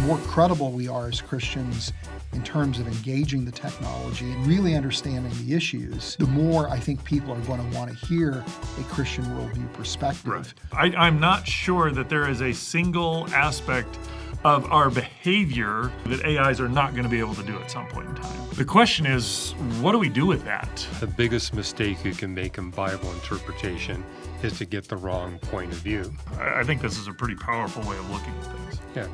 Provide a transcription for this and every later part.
more credible we are as Christians in terms of engaging the technology and really understanding the issues, the more I think people are going to want to hear a Christian worldview perspective. Right. I'm not sure that there is a single aspect of our behavior that AIs are not going to be able to do at some point in time. The question is, what do we do with that? The biggest mistake you can make in Bible interpretation is to get the wrong point of view. I think this is a pretty powerful way of looking at things. Yeah.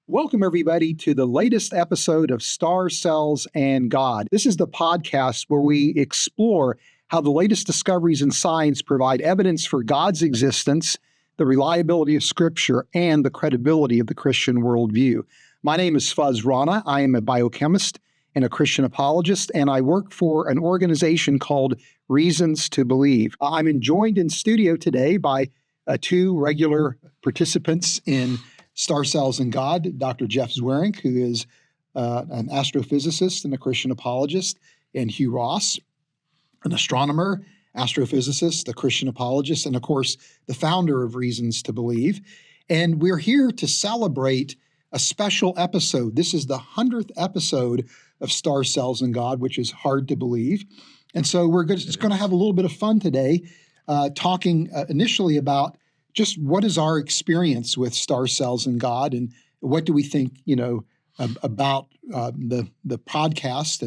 Welcome, everybody, to the latest episode of Star Cells and God. This is the podcast where we explore how the latest discoveries in science provide evidence for God's existence, the reliability of Scripture, and the credibility of the Christian worldview. My name is Rana. I am a biochemist and a Christian apologist, and I work for an organization called Reasons to Believe. I'm joined in studio today by two regular participants in Star Cells and God, Dr. Jeff Zweerink, who is an astrophysicist and a Christian apologist, and Hugh Ross, an astronomer, astrophysicist, a Christian apologist, and of course, the founder of Reasons to Believe. And we're here to celebrate a special episode. This is the 100th episode of Star Cells and God, which is hard to believe. And so we're just going to have a little bit of fun today, talking initially about just what is our experience with Star Cells and God, and what do we think, about the podcast,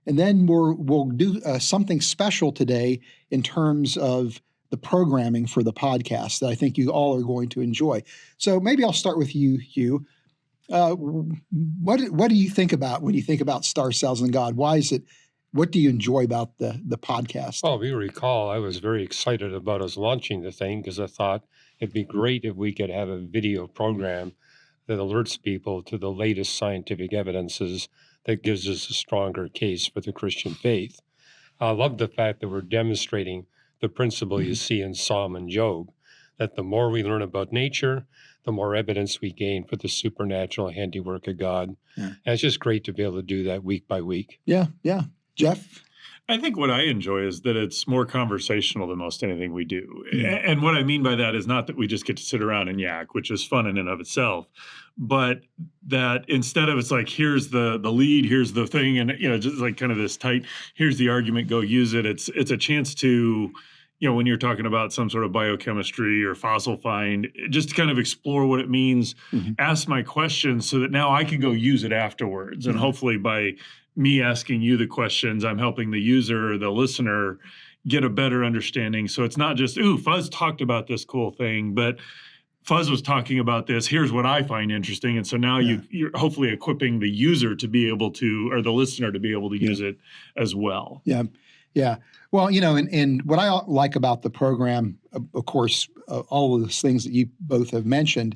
and then we'll do something special today in terms of the programming for the podcast that I think you all are going to enjoy. So maybe I'll start with you, Hugh. What do you think about when you think about Star Cells and God? Why is it? What do you enjoy about the podcast? Well, if you recall, I was very excited about us launching the thing because I thought it'd be great if we could have a video program that alerts people to the latest scientific evidences that gives us a stronger case for the Christian faith. I love the fact that we're demonstrating the principle you see in Psalm and Job, that the more we learn about nature, the more evidence we gain for the supernatural handiwork of God. Yeah. And it's just great to be able to do that week by week. Yeah. Jeff? I think what I enjoy is that it's more conversational than most anything we do. And what I mean by that is not that we just get to sit around and yak, which is fun in and of itself, but that instead of it's like, here's the lead, here's the thing, and just like kind of this tight, here's the argument, go use it. It's a chance to, when you're talking about some sort of biochemistry or fossil find, just to kind of explore what it means, ask my questions so that now I can go use it afterwards. And hopefully by me asking you the questions, I'm helping the user or the listener get a better understanding. So it's not just, Fuzz talked about this cool thing, but Fuzz was talking about this. Here's what I find interesting. And so now you're hopefully equipping the user to be able to, or the listener to be able to use it as well. Yeah. Well, and what I like about the program, of course, all of those things that you both have mentioned,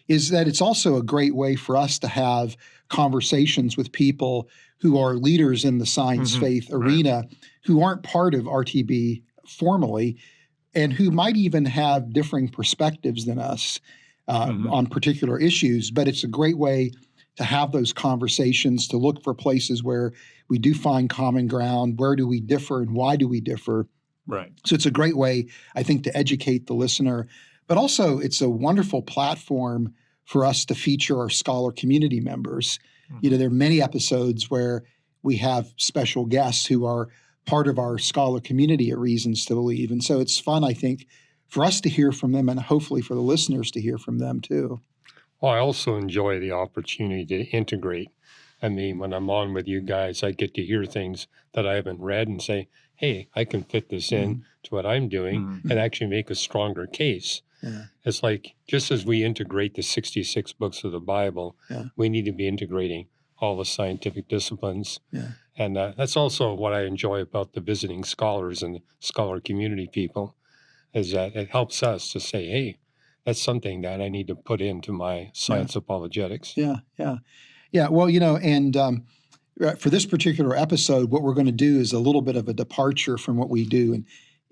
is that it's also a great way for us to have conversations with people who are leaders in the science faith arena, who aren't part of RTB formally, and who might even have differing perspectives than us on particular issues. But it's a great way to have those conversations, to look for places where we do find common ground, where do we differ and why do we differ. Right. So it's a great way, I think, to educate the listener. But also it's a wonderful platform for us to feature our scholar community members. There are many episodes where we have special guests who are part of our scholar community at Reasons to Believe. And so it's fun, I think, for us to hear from them and hopefully for the listeners to hear from them too. Well, I also enjoy the opportunity to integrate. I mean, when I'm on with you guys, I get to hear things that I haven't read and say, hey, I can fit this in to what I'm doing and actually make a stronger case. Yeah. It's like, just as we integrate the 66 books of the Bible, we need to be integrating all the scientific disciplines. Yeah. And that's also what I enjoy about the visiting scholars and scholar community people, is that it helps us to say, hey, that's something that I need to put into my science apologetics. Yeah. Well, and for this particular episode, what we're going to do is a little bit of a departure from what we do, and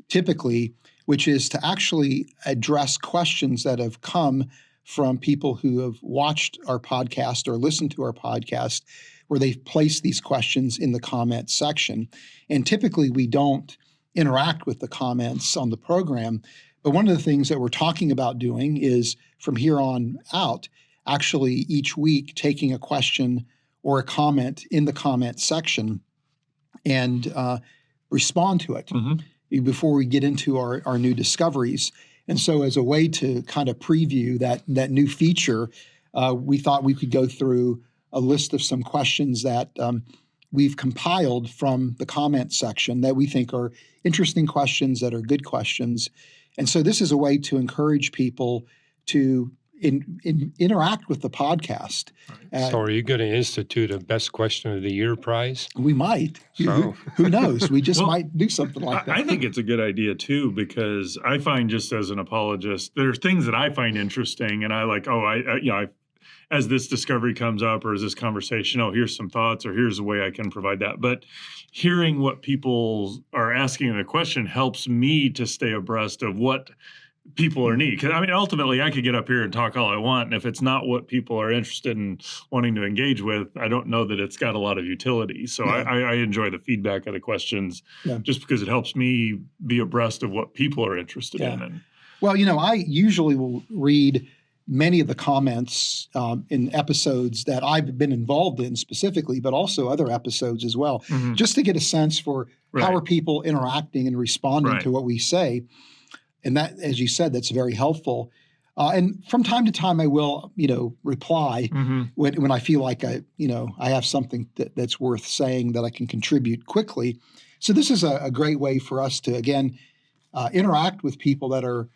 typically, which is to actually address questions that have come from people who have watched our podcast or listened to our podcast, where they've placed these questions in the comment section. And typically we don't interact with the comments on the program, But one of the things that we're talking about doing is from here on out, actually each week taking a question or a comment in the comment section and respond to it before we get into our new discoveries. And so as a way to kind of preview that new feature, we thought we could go through a list of some questions that we've compiled from the comment section that we think are interesting questions, that are good questions. And so this is a way to encourage people to interact with the podcast. So are you going to institute a Best Question of the Year prize? We might. So. Who knows? We just might do something like that. I think it's a good idea, too, because I find just as an apologist, there's things that I find interesting, and I like, as this discovery comes up or as this conversation, here's some thoughts or here's a way I can provide that. But hearing what people are asking the question helps me to stay abreast of what people are needing. Because, ultimately, I could get up here and talk all I want, and if it's not what people are interested in wanting to engage with, I don't know that it's got a lot of utility. So I enjoy the feedback of the questions just because it helps me be abreast of what people are interested in. And, well, I usually will read many of the comments in episodes that I've been involved in specifically, but also other episodes as well, just to get a sense for how are people interacting and responding to what we say. And that, as you said, that's very helpful. And from time to time, I will, reply when I feel like I have something that's worth saying that I can contribute quickly. So this is a great way for us to, again, interact with people that are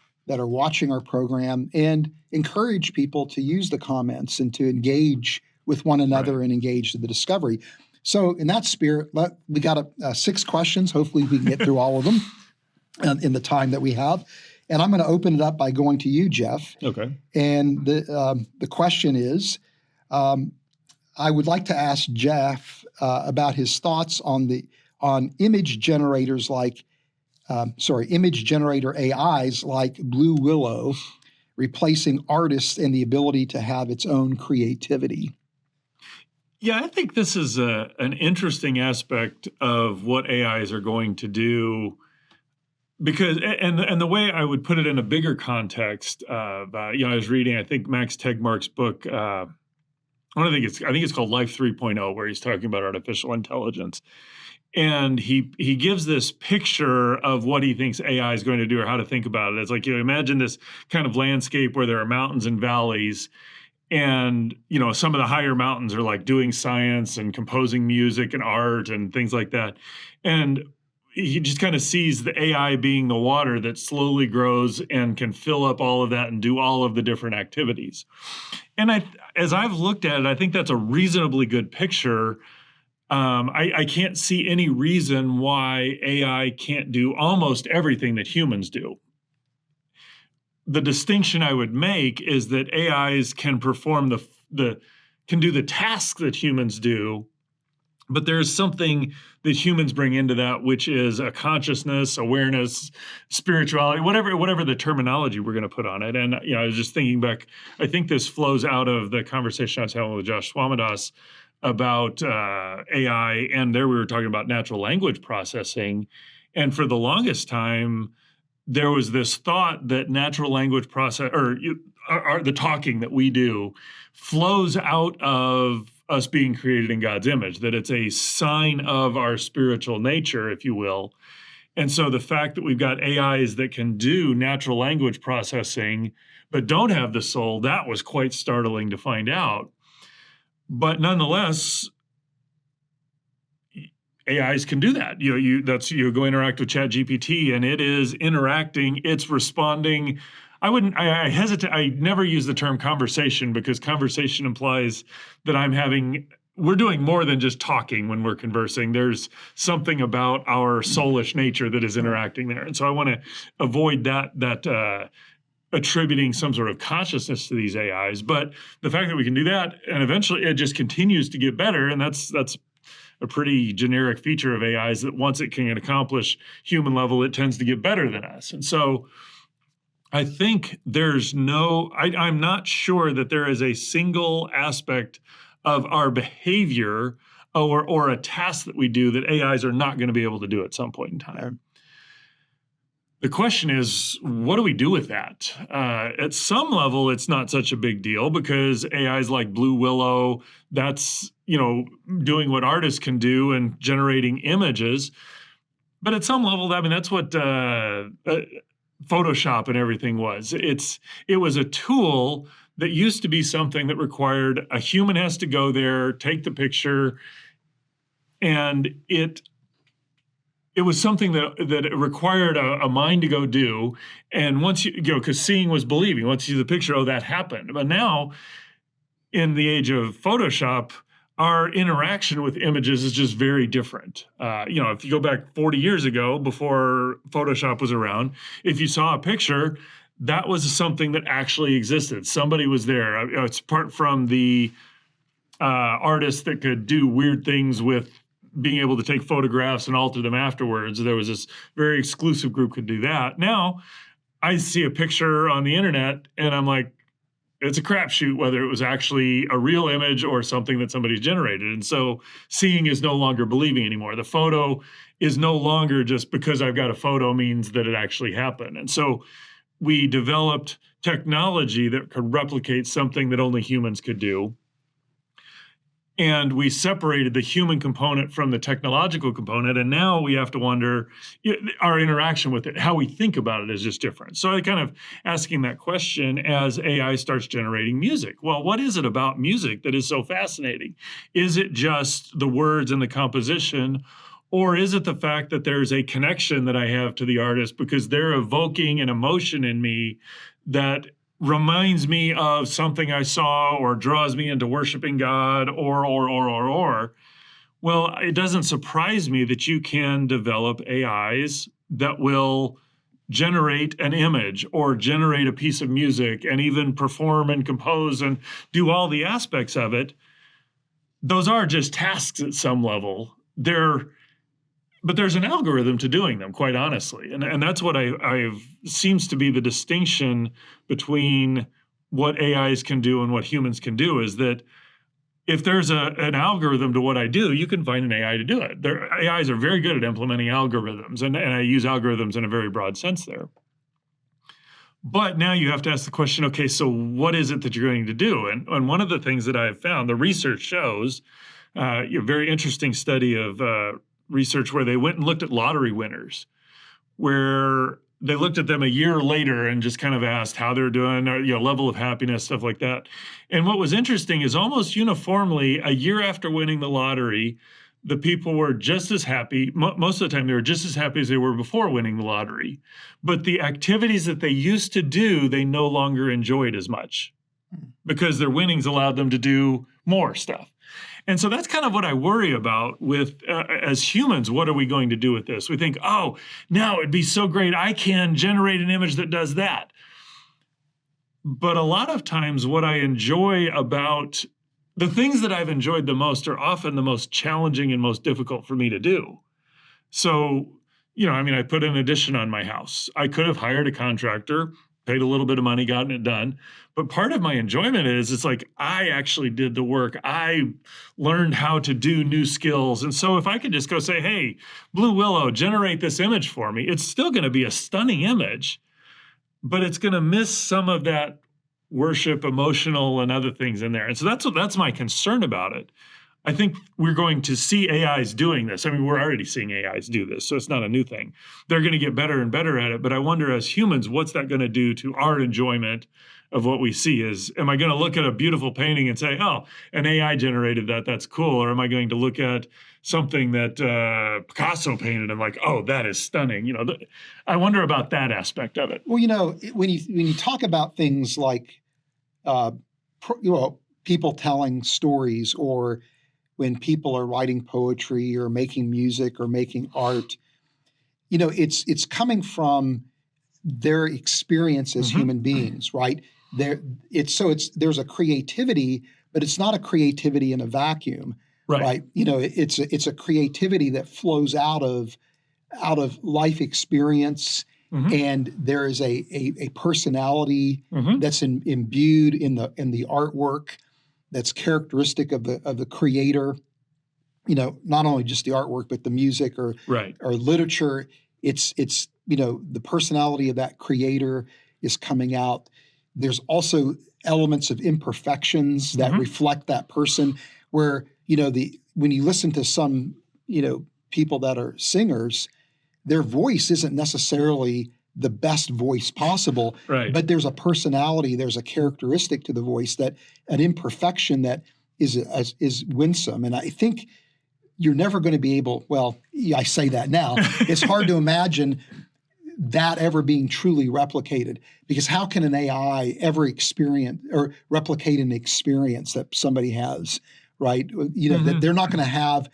watching our program and encourage people to use the comments and to engage with one another and engage in the discovery. So in that spirit, we got 6 questions. Hopefully we can get through all of them in the time that we have. And I'm going to open it up by going to you, Jeff. Okay. And the question is, I would like to ask Jeff about his thoughts on image generators image generator AIs like Blue Willow, replacing artists and the ability to have its own creativity. Yeah, I think this is an interesting aspect of what AIs are going to do, because and the way I would put it in a bigger context of I was reading, I think, Max Tegmark's book. I think it's called Life 3.0, where he's talking about artificial intelligence. And he gives this picture of what he thinks AI is going to do or how to think about it. It's like, imagine this kind of landscape where there are mountains and valleys, and, some of the higher mountains are like doing science and composing music and art and things like that. And he just kind of sees the AI being the water that slowly grows and can fill up all of that and do all of the different activities. And as I've looked at it, I think that's a reasonably good picture. I can't see any reason why AI can't do almost everything that humans do. The distinction I would make is that AIs can perform can do the tasks that humans do, but there's something that humans bring into that, which is a consciousness, awareness, spirituality, whatever the terminology we're going to put on it. And I was just thinking back. I think this flows out of the conversation I was having with Josh Swamidas about AI, and there we were talking about natural language processing. And for the longest time, there was this thought that natural language the talking that we do flows out of us being created in God's image, that it's a sign of our spiritual nature, if you will. And so the fact that we've got AIs that can do natural language processing but don't have the soul, that was quite startling to find out. But nonetheless, AIs can do that. You go interact with ChatGPT, and it is interacting. It's responding. I hesitate. I never use the term conversation, because conversation implies that we're doing more than just talking when we're conversing. There's something about our soulish nature that is interacting there, and so I want to avoid that. Attributing some sort of consciousness to these AIs, but the fact that we can do that, and eventually it just continues to get better, and that's a pretty generic feature of AIs, that once it can accomplish human level, it tends to get better than us. And so I think I'm not sure that there is a single aspect of our behavior or a task that we do that AIs are not going to be able to do at some point in time. The question is, what do we do with that? At some level, it's not such a big deal because AIs like Blue Willow, that's, doing what artists can do and generating images. But at some level, I mean, that's what Photoshop and everything was. It was a tool that used to be something that required a human has to go there, take the picture, and it was something that required a mind to go do. And once because seeing was believing. Once you see the picture, oh, that happened. But now, in the age of Photoshop, our interaction with images is just very different. If you go back 40 years ago, before Photoshop was around, if you saw a picture, that was something that actually existed. Somebody was there. It's apart from the artists that could do weird things with being able to take photographs and alter them afterwards. There was this very exclusive group could do that. Now, I see a picture on the internet and I'm like, it's a crapshoot whether it was actually a real image or something that somebody's generated. And so seeing is no longer believing anymore. The photo is no longer just because I've got a photo means that it actually happened. And so we developed technology that could replicate something that only humans could do. And we separated the human component from the technological component. And now we have to wonder, our interaction with it, how we think about it is just different. So I kind of asking that question as AI starts generating music. Well, what is it about music that is so fascinating? Is it just the words and the composition? Or is it the fact that there's a connection that I have to the artist because they're evoking an emotion in me that reminds me of something I saw or draws me into worshiping God or. Well, it doesn't surprise me that you can develop AIs that will generate an image or generate a piece of music and even perform and compose and do all the aspects of it. Those are just tasks at some level. But there's an algorithm to doing them, quite honestly. And that's what I've seems to be the distinction between what AIs can do and what humans can do is that if there's an algorithm to what I do, you can find an AI to do it. AIs are very good at implementing algorithms, and I use algorithms in a very broad sense there. But now you have to ask the question, okay, so what is it that you're going to do? And one of the things that I've found, the research shows, a very interesting study of research where they went and looked at lottery winners, where they looked at them a year later and just kind of asked how they're doing, or, level of happiness, stuff like that. And what was interesting is almost uniformly, a year after winning the lottery, the people were just as happy. Most of the time, they were just as happy as they were before winning the lottery. But the activities that they used to do, they no longer enjoyed as much because their winnings allowed them to do more stuff. And so that's kind of what I worry about with, as humans, what are we going to do with this? We think, oh, now it'd be so great. I can generate an image that does that. But a lot of times what I enjoy about the things that I've enjoyed the most are often the most challenging and most difficult for me to do. So, I put an addition on my house. I could have hired a contractor, paid a little bit of money, gotten it done. But part of my enjoyment is it's like I actually did the work. I learned how to do new skills. And so if I could just go say, hey, Blue Willow, generate this image for me, it's still going to be a stunning image, but it's going to miss some of that worship, emotional, and other things in there. And so that's my concern about it. I think we're going to see AIs doing this. We're already seeing AIs do this, so it's not a new thing. They're going to get better and better at it, but I wonder as humans, what's that going to do to our enjoyment of what we see? Am I going to look at a beautiful painting and say, oh, an AI generated that, that's cool? Or am I going to look at something that Picasso painted and like, oh, that is stunning? I wonder about that aspect of it. Well, when you talk about things like, people telling stories, or when people are writing poetry or making music or making art, it's coming from their experience as human beings, right? There's a creativity, but it's not a creativity in a vacuum, right? It's a creativity that flows out of life experience, and there is a personality that's imbued in the artwork that's characteristic of the creator. Not only just the artwork, but the music or literature. It's the personality of that creator is coming out. There's also elements of imperfections that reflect that person where, when you listen to some, people that are singers, their voice isn't necessarily the best voice possible, Right. but there's a personality, there's a characteristic to the voice, that an imperfection that is winsome. And I think you're never going to be able, well, I say that now, it's hard to imagine that ever being truly replicated, because how can an AI ever experience or replicate an experience that somebody has, right? That they're not going to have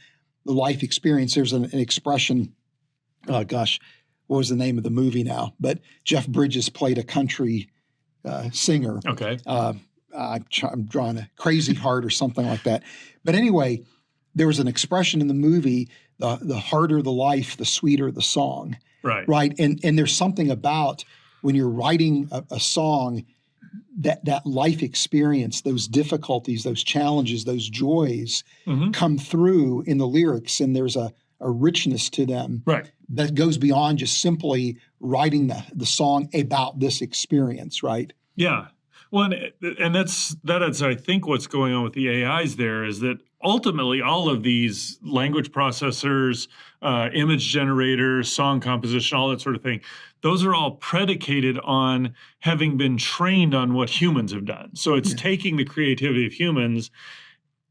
the life experience. There's an expression, oh gosh, what was the name of the movie now? But Jeff Bridges played a country singer. Okay. I'm drawing a Crazy Heart or something like that. But anyway, there was an expression in the movie, the harder the life, the sweeter the song. Right. Right. And there's something about when you're writing a song, that life experience, those difficulties, those challenges, those joys come through in the lyrics, and there's a richness to them that goes beyond just simply writing the song about this experience, right? Yeah. Well, and that's I think what's going on with the AIs there is that ultimately all of these language processors, image generators, song composition, all that sort of thing, those are all predicated on having been trained on what humans have done. So it's taking the creativity of humans.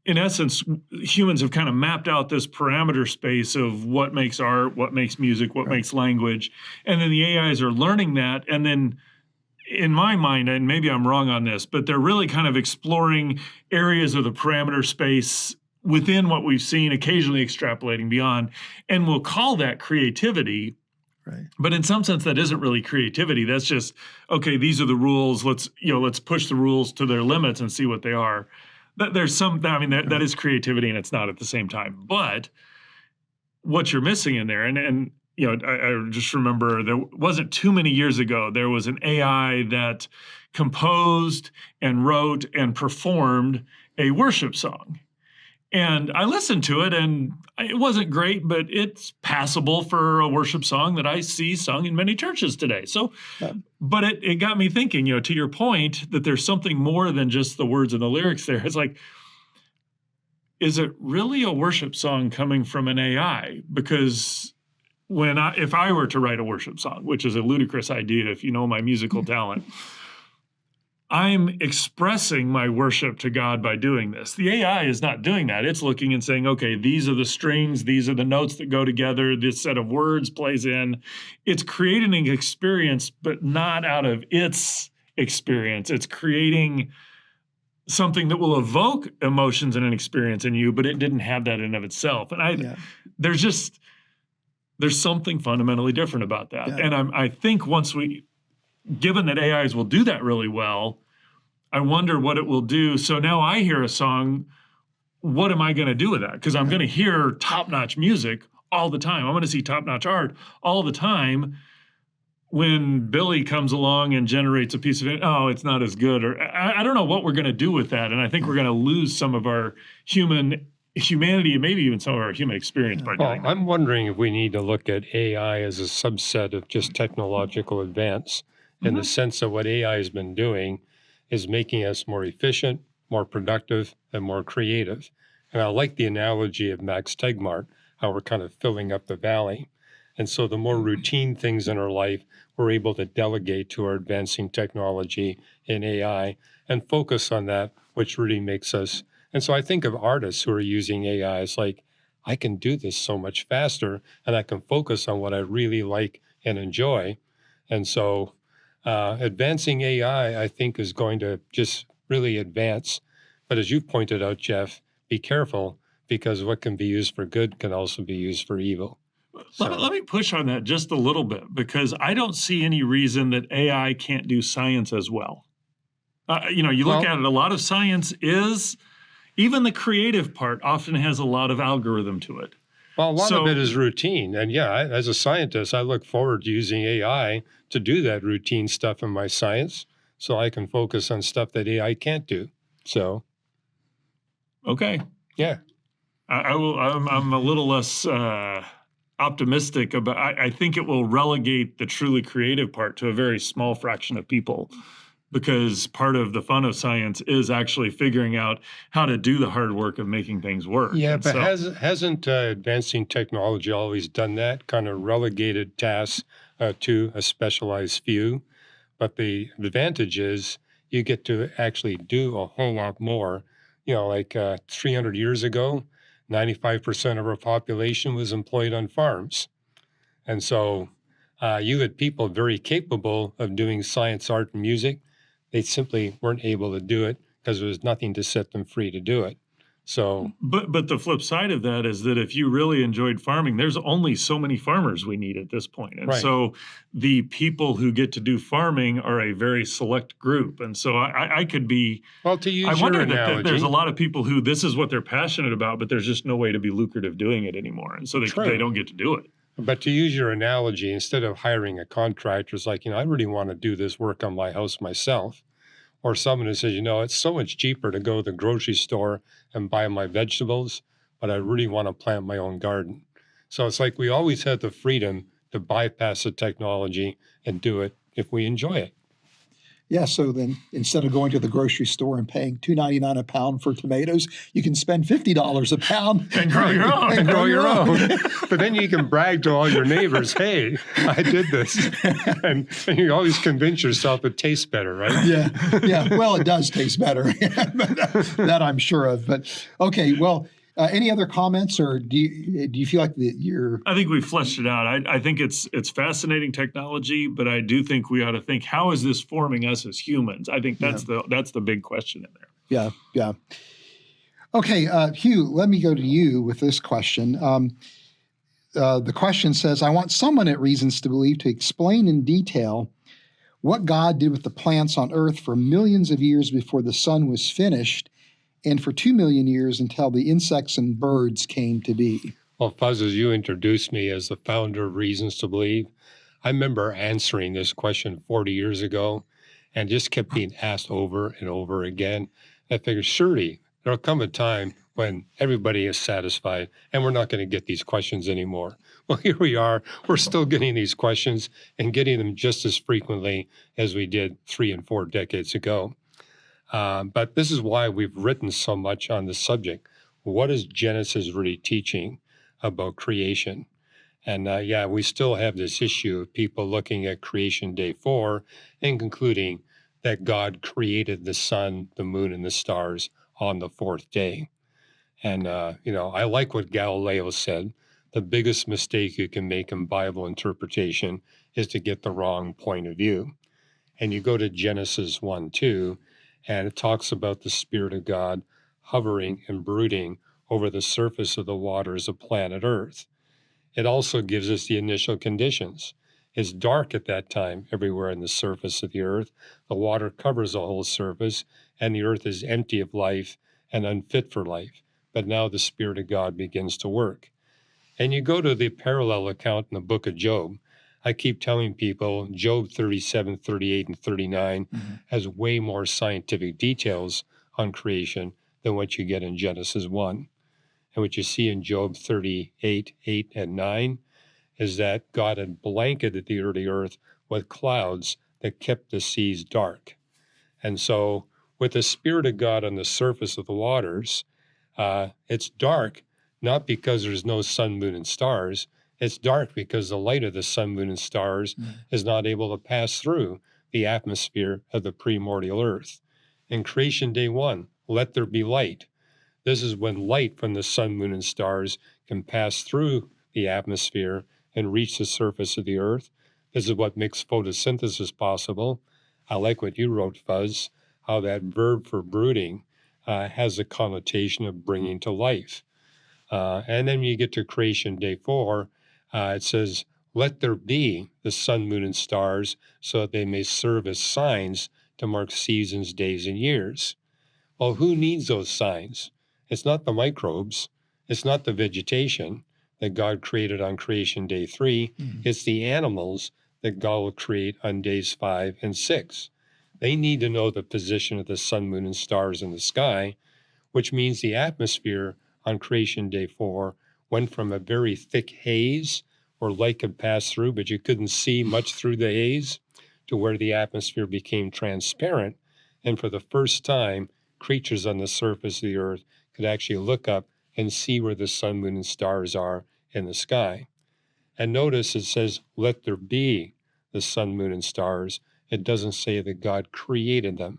In essence, humans have kind of mapped out this parameter space of what makes art, what makes music, what makes language. And then the AIs are learning that. And then in my mind, and maybe I'm wrong on this, but they're really kind of exploring areas of the parameter space within what we've seen, occasionally extrapolating beyond. And we'll call that creativity. Right. But in some sense, that isn't really creativity. That's just, okay, these are the rules. Let's push the rules to their limits and see what they are. There's some, that is creativity, and it's not at the same time. But what you're missing in there, and I just remember there wasn't too many years ago, there was an AI that composed and wrote and performed a worship song. And I listened to it, and it wasn't great, but it's passable for a worship song that I see sung in many churches today. So, but it got me thinking, to your point, that there's something more than just the words and the lyrics there. It's like, is it really a worship song coming from an AI? Because if I were to write a worship song, which is a ludicrous idea if you know my musical talent, I'm expressing my worship to God by doing this. The AI is not doing that. It's looking and saying, okay, these are the strings, these are the notes that go together, this set of words plays in. It's creating an experience, but not out of its experience. It's creating something that will evoke emotions and an experience in you, but it didn't have that in and of itself. And there's something fundamentally different about that. Yeah. And I think given that AIs will do that really well, I wonder what it will do. So now I hear a song, what am I going to do with that? Because I'm going to hear top-notch music all the time. I'm going to see top-notch art all the time. When Billy comes along and generates a piece of it, it's not as good. Or I don't know what we're going to do with that. And I think we're going to lose some of our humanity and maybe even some of our human experience by doing that. I'm wondering if we need to look at AI as a subset of just technological advance. In the sense of what AI has been doing is making us more efficient, more productive, and more creative. And I like the analogy of Max Tegmark, how we're kind of filling up the valley. And so the more routine things in our life, we're able to delegate to our advancing technology in AI and focus on that, which really makes us. And so I think of artists who are using AI as like, I can do this so much faster, and I can focus on what I really like and enjoy. And so advancing AI, I think, is going to just really advance. But as you pointed out, Jeff, be careful, because what can be used for good can also be used for evil. Let me push on that just a little bit, because I don't see any reason that AI can't do science as well. You look at it, a lot of science is, even the creative part often has a lot of algorithm to it. Well, a lot of it is routine. And as a scientist, I look forward to using AI to do that routine stuff in my science so I can focus on stuff that AI can't do. So. Okay. Yeah. I'm a little less optimistic about. I think it will relegate the truly creative part to a very small fraction of people, because part of the fun of science is actually figuring out how to do the hard work of making things work. Yeah, And but so, hasn't advancing technology always done that, kind of relegated tasks to a specialized few? But the advantage is you get to actually do a whole lot more. You know, like 300 years ago, 95% of our population was employed on farms. And so you had people very capable of doing science, art, and music. They simply weren't able to do it because there was nothing to set them free to do it. So, but the flip side of that is that if you really enjoyed farming, there's only so many farmers we need at this point. And right. so the people who get to do farming are a very select group. And so I could be, well, to use I your wonder analogy, that there's a lot of people who this is what they're passionate about, but there's just no way to be lucrative doing it anymore. And so they don't get to do it. But to use your analogy, instead of hiring a contractor, it's like, I really want to do this work on my house myself. Or someone who says, it's so much cheaper to go to the grocery store and buy my vegetables, but I really want to plant my own garden. So it's like we always have the freedom to bypass the technology and do it if we enjoy it. Yeah, so then instead of going to the grocery store and paying $2.99 a pound for tomatoes, you can spend $50 a pound and grow your own. And grow your own. But then you can brag to all your neighbors, hey, I did this. And you always convince yourself it tastes better, right? Yeah. Well, it does taste better. That I'm sure of. But okay, well, any other comments, or do you feel like you're? I think we fleshed it out. I think it's fascinating technology, but I do think we ought to think, how is this forming us as humans? I think that's the big question in there. Yeah. Okay, Hugh, let me go to you with this question. The question says, I want someone at Reasons to Believe to explain in detail what God did with the plants on Earth for millions of years before the sun was finished, and for 2 million years until the insects and birds came to be. Well, Fuzz, as you introduced me as the founder of Reasons to Believe, I remember answering this question 40 years ago and just kept being asked over and over again. I figured, surely there'll come a time when everybody is satisfied and we're not going to get these questions anymore. Well, here we are. We're still getting these questions and getting them just as frequently as we did 3 and 4 decades ago. But this is why we've written so much on the subject. What is Genesis really teaching about creation? And we still have this issue of people looking at creation day 4 and concluding that God created the sun, the moon, and the stars on the 4th day. And, I like what Galileo said. The biggest mistake you can make in Bible interpretation is to get the wrong point of view. And you go to Genesis 1:2, and it talks about the Spirit of God hovering and brooding over the surface of the waters of planet Earth. It also gives us the initial conditions. It's dark at that time everywhere on the surface of the earth. The water covers the whole surface, and the earth is empty of life and unfit for life. But now the Spirit of God begins to work. And you go to the parallel account in the book of Job. I keep telling people Job 37, 38, and 39 has way more scientific details on creation than what you get in Genesis 1. And what you see in Job 38, 8, and 9 is that God had blanketed the early earth with clouds that kept the seas dark. And so with the Spirit of God on the surface of the waters, it's dark, not because there's no sun, moon, and stars. It's dark because the light of the sun, moon, and stars is not able to pass through the atmosphere of the primordial earth. In creation day 1, let there be light. This is when light from the sun, moon, and stars can pass through the atmosphere and reach the surface of the earth. This is what makes photosynthesis possible. I like what you wrote, Fuzz, how that verb for brooding has a connotation of bringing to life. And then when you get to creation day 4, it says, let there be the sun, moon, and stars so that they may serve as signs to mark seasons, days, and years. Well, who needs those signs? It's not the microbes. It's not the vegetation that God created on creation day 3. It's the animals that God will create on days 5 and 6. They need to know the position of the sun, moon, and stars in the sky, which means the atmosphere on creation day 4 went from a very thick haze where light could pass through, but you couldn't see much through the haze, to where the atmosphere became transparent. And for the first time, creatures on the surface of the earth could actually look up and see where the sun, moon, and stars are in the sky. And notice it says, let there be the sun, moon, and stars. It doesn't say that God created them.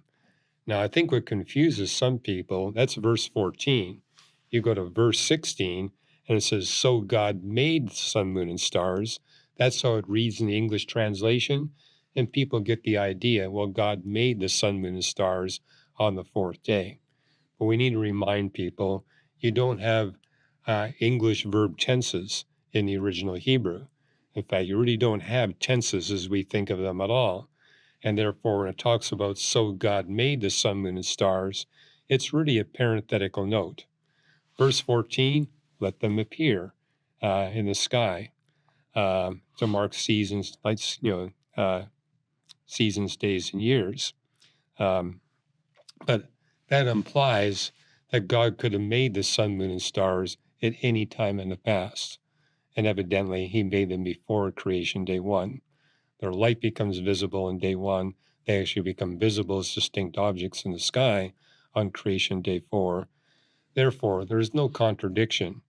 Now, I think what confuses some people, that's verse 14. You go to verse 16, and it says, so God made the sun, moon, and stars. That's how it reads in the English translation. And people get the idea, well, God made the sun, moon, and stars on the fourth day. But we need to remind people, you don't have English verb tenses in the original Hebrew. In fact, you really don't have tenses as we think of them at all. And therefore, when it talks about, so God made the sun, moon, and stars, it's really a parenthetical note. Verse 14, let them appear in the sky to mark seasons, like, seasons, days, and years. But that implies that God could have made the sun, moon, and stars at any time in the past. And evidently, he made them before creation day one. Their light becomes visible in day one. They actually become visible as distinct objects in the sky on creation day 4. Therefore, there is no contradiction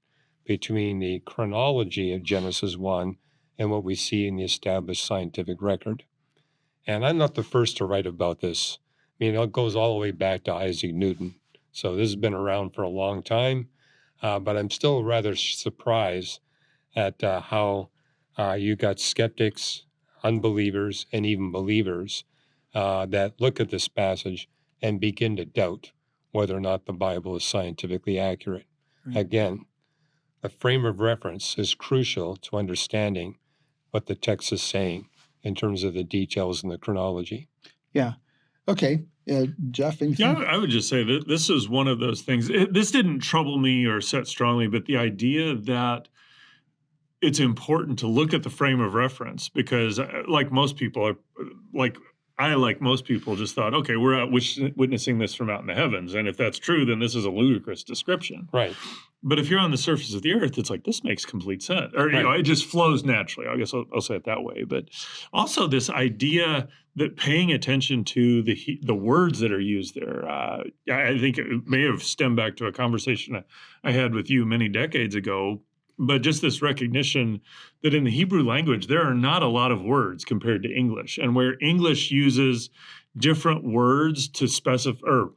between the chronology of Genesis 1 and what we see in the established scientific record. And I'm not the first to write about this. I mean, it goes all the way back to Isaac Newton. So this has been around for a long time, but I'm still rather surprised at how you got skeptics, unbelievers, and even believers that look at this passage and begin to doubt whether or not the Bible is scientifically accurate. Right. Again, the frame of reference is crucial to understanding what the text is saying in terms of the details and the chronology. Yeah. Okay. Jeff, anything? Yeah, I would just say that this is one of those things. This didn't trouble me or set strongly, but the idea that it's important to look at the frame of reference, because like most people, like most people just thought, okay, we're out witnessing this from out in the heavens. And if that's true, then this is a ludicrous description. Right. But if you're on the surface of the earth, it's like, this makes complete sense. Or, right. It just flows naturally. I guess I'll say it that way. But also this idea that paying attention to the words that are used there, I think it may have stemmed back to a conversation I had with you many decades ago. But just this recognition that in the Hebrew language, there are not a lot of words compared to English. And where English uses different words to specify, or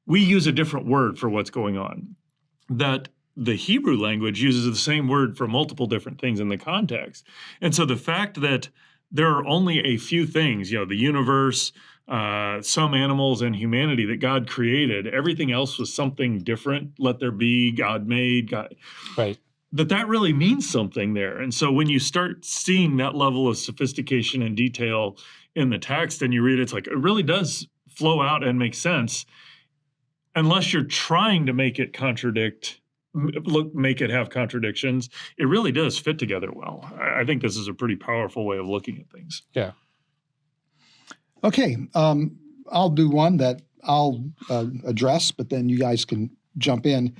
we use a different word for what's going on, that the Hebrew language uses the same word for multiple different things in the context. And so the fact that there are only a few things, the universe, some animals, and humanity that God created, everything else was something different. Let there be, God made, God. Right. That really means something there. And so when you start seeing that level of sophistication and detail in the text and you read it, it's like, it really does flow out and make sense, unless you're trying to make it make it have contradictions. It really does fit together well. I think this is a pretty powerful way of looking at things. Yeah. Okay. I'll do one that I'll address, but then you guys can jump in.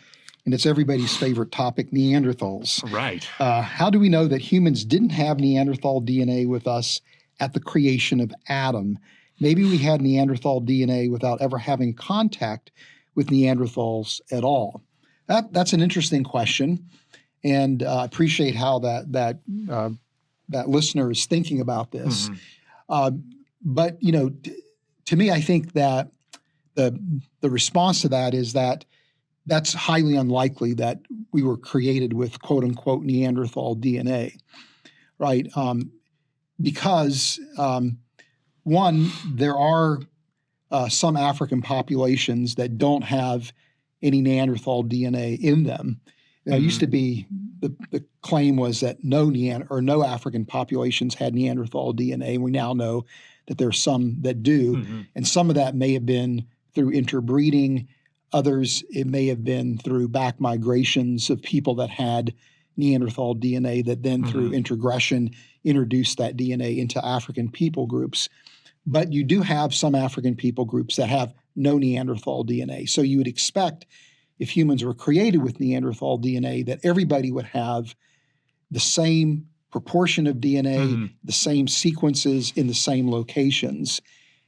And it's everybody's favorite topic, Neanderthals. Right. How do we know that humans didn't have Neanderthal DNA with us at the creation of Adam? Maybe we had Neanderthal DNA without ever having contact with Neanderthals at all. That's an interesting question, and I appreciate how that listener is thinking about this. Mm-hmm. But to me, I think that the response to that is that that's highly unlikely that we were created with quote unquote Neanderthal DNA, right? Because one, there are some African populations that don't have any Neanderthal DNA in them. It used to be the claim was that no African populations had Neanderthal DNA. We now know that there's some that do, and some of that may have been through interbreeding. Others, it may have been through back migrations of people that had Neanderthal DNA that then through introgression introduced that DNA into African people groups. But you do have some African people groups that have no Neanderthal DNA. So you would expect if humans were created with Neanderthal DNA that everybody would have the same proportion of DNA, the same sequences in the same locations.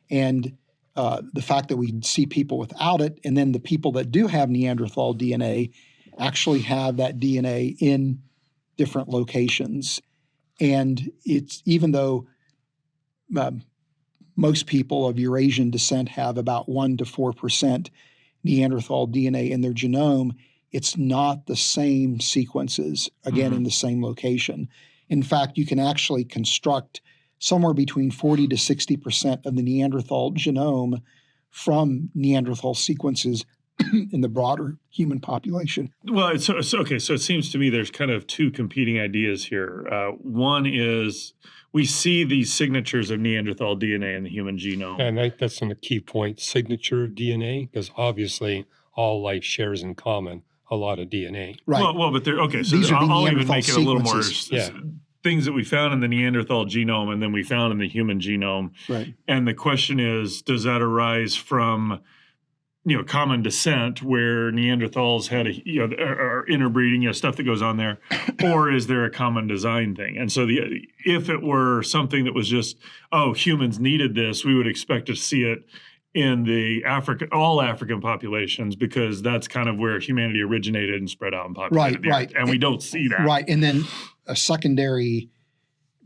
And the fact that we see people without it, and then the people that do have Neanderthal DNA actually have that DNA in different locations. And it's even though most people of Eurasian descent have about 1 to 4% Neanderthal DNA in their genome, it's not the same sequences, again, in the same location. In fact, you can actually construct somewhere between 40 to 60% of the Neanderthal genome from Neanderthal sequences in the broader human population. Well, okay. So it seems to me there's kind of two competing ideas here. One is we see these signatures of Neanderthal DNA in the human genome. And I think that's a key point, signature of DNA, because obviously all life shares in common a lot of DNA. Right. Well, but they're okay. So These are the I'll even Neanderthal make it a little more sequences. things that we found in the Neanderthal genome and then we found in the human genome. Right. And the question is, does that arise from common descent where Neanderthals had are interbreeding, stuff that goes on there, or is there a common design thing? And so if it were something that was just, humans needed this, we would expect to see it in the all African populations because that's kind of where humanity originated and spread out and populated the Earth. And we don't see that. Right. And then a secondary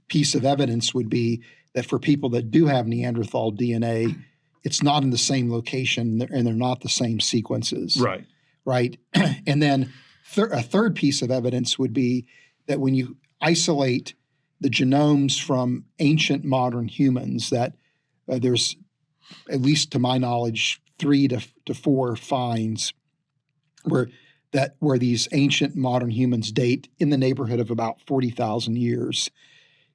piece of evidence would be that for people that do have Neanderthal DNA, it's not in the same location and they're not the same sequences. Right. Right. And then a third piece of evidence would be that when you isolate the genomes from ancient modern humans, that there's, at least to my knowledge, 3 to 4 finds where these ancient modern humans date in the neighborhood of about 40,000 years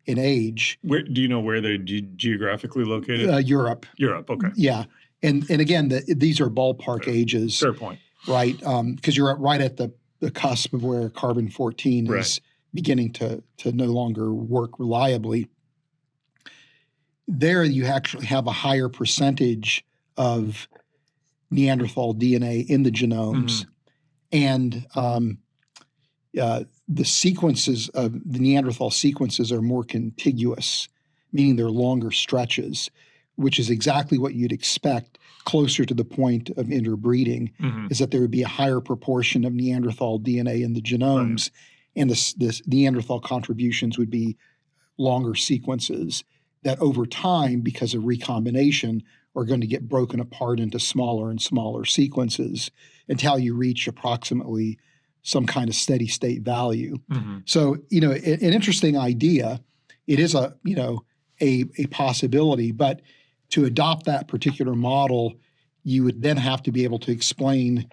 in age. Where do you know where they're geographically located? Europe. Europe, okay. Yeah. And again, these are ballpark ages. Fair point. Right. Because you're right at the cusp of where carbon-14 is beginning to no longer work reliably. There you actually have a higher percentage of Neanderthal DNA in the genomes. And the sequences of the Neanderthal sequences are more contiguous, meaning they're longer stretches, which is exactly what you'd expect closer to the point of interbreeding, is that there would be a higher proportion of Neanderthal DNA in the genomes, and the Neanderthal contributions would be longer sequences that over time, because of recombination, are going to get broken apart into smaller and smaller sequences until you reach approximately some kind of steady state value. So, an interesting idea. It is a possibility, but to adopt that particular model, you would then have to be able to explain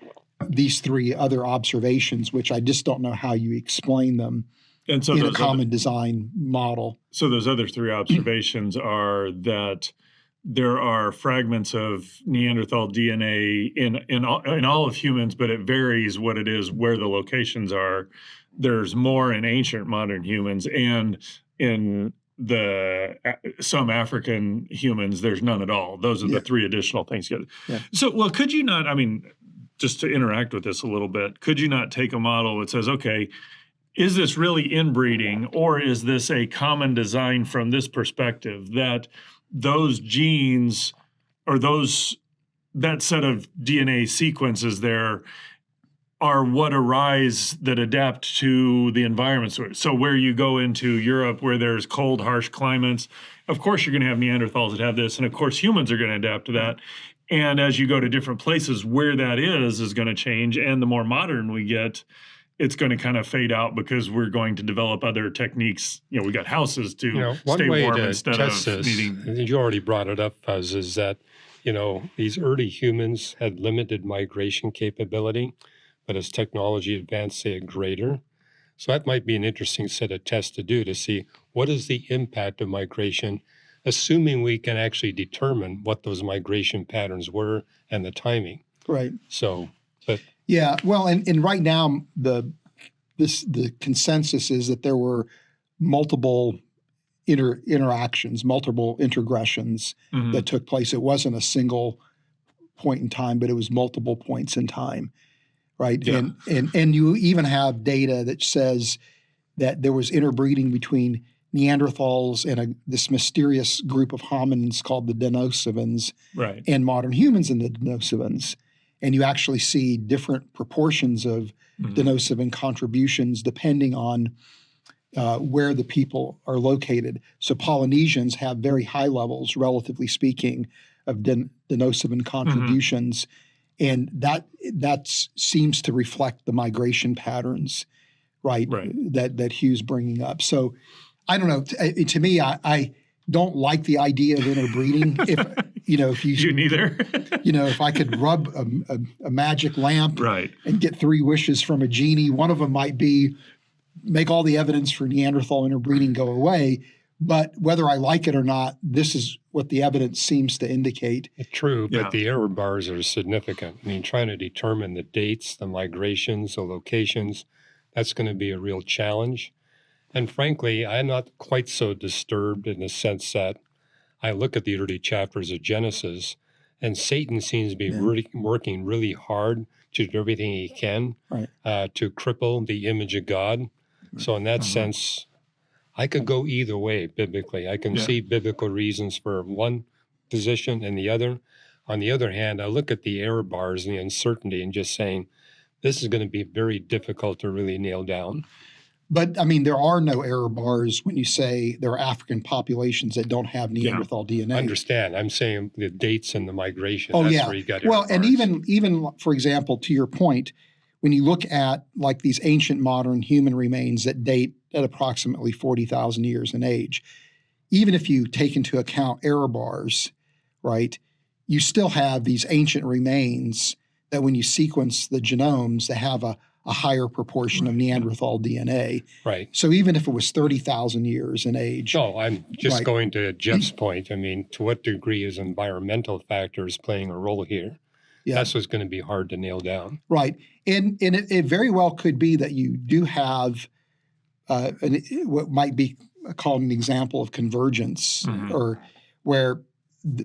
these 3 other observations, which I just don't know how you explain them in a common design model. So those other 3 observations are that there are fragments of Neanderthal DNA in all of humans, but it varies what it is, where the locations are. There's more in ancient modern humans, and in some African humans, there's none at all. Those are the 3 additional things. So, could you not, just to interact with this a little bit, could you not take a model that says, okay, is this really inbreeding, or is this a common design from this perspective that those genes or that set of DNA sequences there are what arise that adapt to the environment. So where you go into Europe where there's cold, harsh climates, of course you're going to have Neanderthals that have this, and of course humans are going to adapt to that. And as you go to different places, where that is going to change. And the more modern we get, it's going to kind of fade out because we're going to develop other techniques. We got houses to stay warm instead of needing. You already brought it up, Fuzz, is that, these early humans had limited migration capability, but as technology advanced, they had greater. So that might be an interesting set of tests to do to see what is the impact of migration, assuming we can actually determine what those migration patterns were and the timing. Right. So, but yeah, well, and right now the consensus is that there were multiple interactions, multiple integressions that took place. It wasn't a single point in time, but it was multiple points in time, right? Yeah. And you even have data that says that there was interbreeding between Neanderthals and this mysterious group of hominins called the Denisovans Right. and modern humans in the Denisovans. And you actually see different proportions of Denisovan contributions depending on where the people are located. So Polynesians have very high levels, relatively speaking, of Denisovan contributions. And that seems to reflect the migration patterns, right. That Hugh's bringing up. So I don't know. To me, I don't like the idea of interbreeding. If you neither. If I could rub a magic lamp and get 3 wishes from a genie, one of them might be make all the evidence for Neanderthal interbreeding go away. But whether I like it or not, this is what the evidence seems to indicate. True, but the error bars are significant. I mean, trying to determine the dates, the migrations, the locations, that's going to be a real challenge. And frankly, I'm not quite so disturbed in the sense that I look at the early chapters of Genesis, and Satan seems to be really working really hard to do everything he can to cripple the image of God. So in that sense, I could go either way biblically. I can see biblical reasons for one position and the other. On the other hand, I look at the error bars and the uncertainty and just saying, this is going to be very difficult to really nail down. But, I mean, there are no error bars when you say there are African populations that don't have Neanderthal DNA. I understand. I'm saying the dates and the migration. Oh, That's where you got error bars. And even, for example, to your point, when you look at like these ancient modern human remains that date at approximately 40,000 years in age, even if you take into account error bars, right, you still have these ancient remains that when you sequence the genomes, they have a higher proportion of Neanderthal DNA. Right. So even if it was 30,000 years in age. No, I'm just going to Jeff's point. I mean, to what degree is environmental factors playing a role here? Yeah. That's what's going to be hard to nail down. Right. And it very well could be that you do have what might be called an example of convergence, or where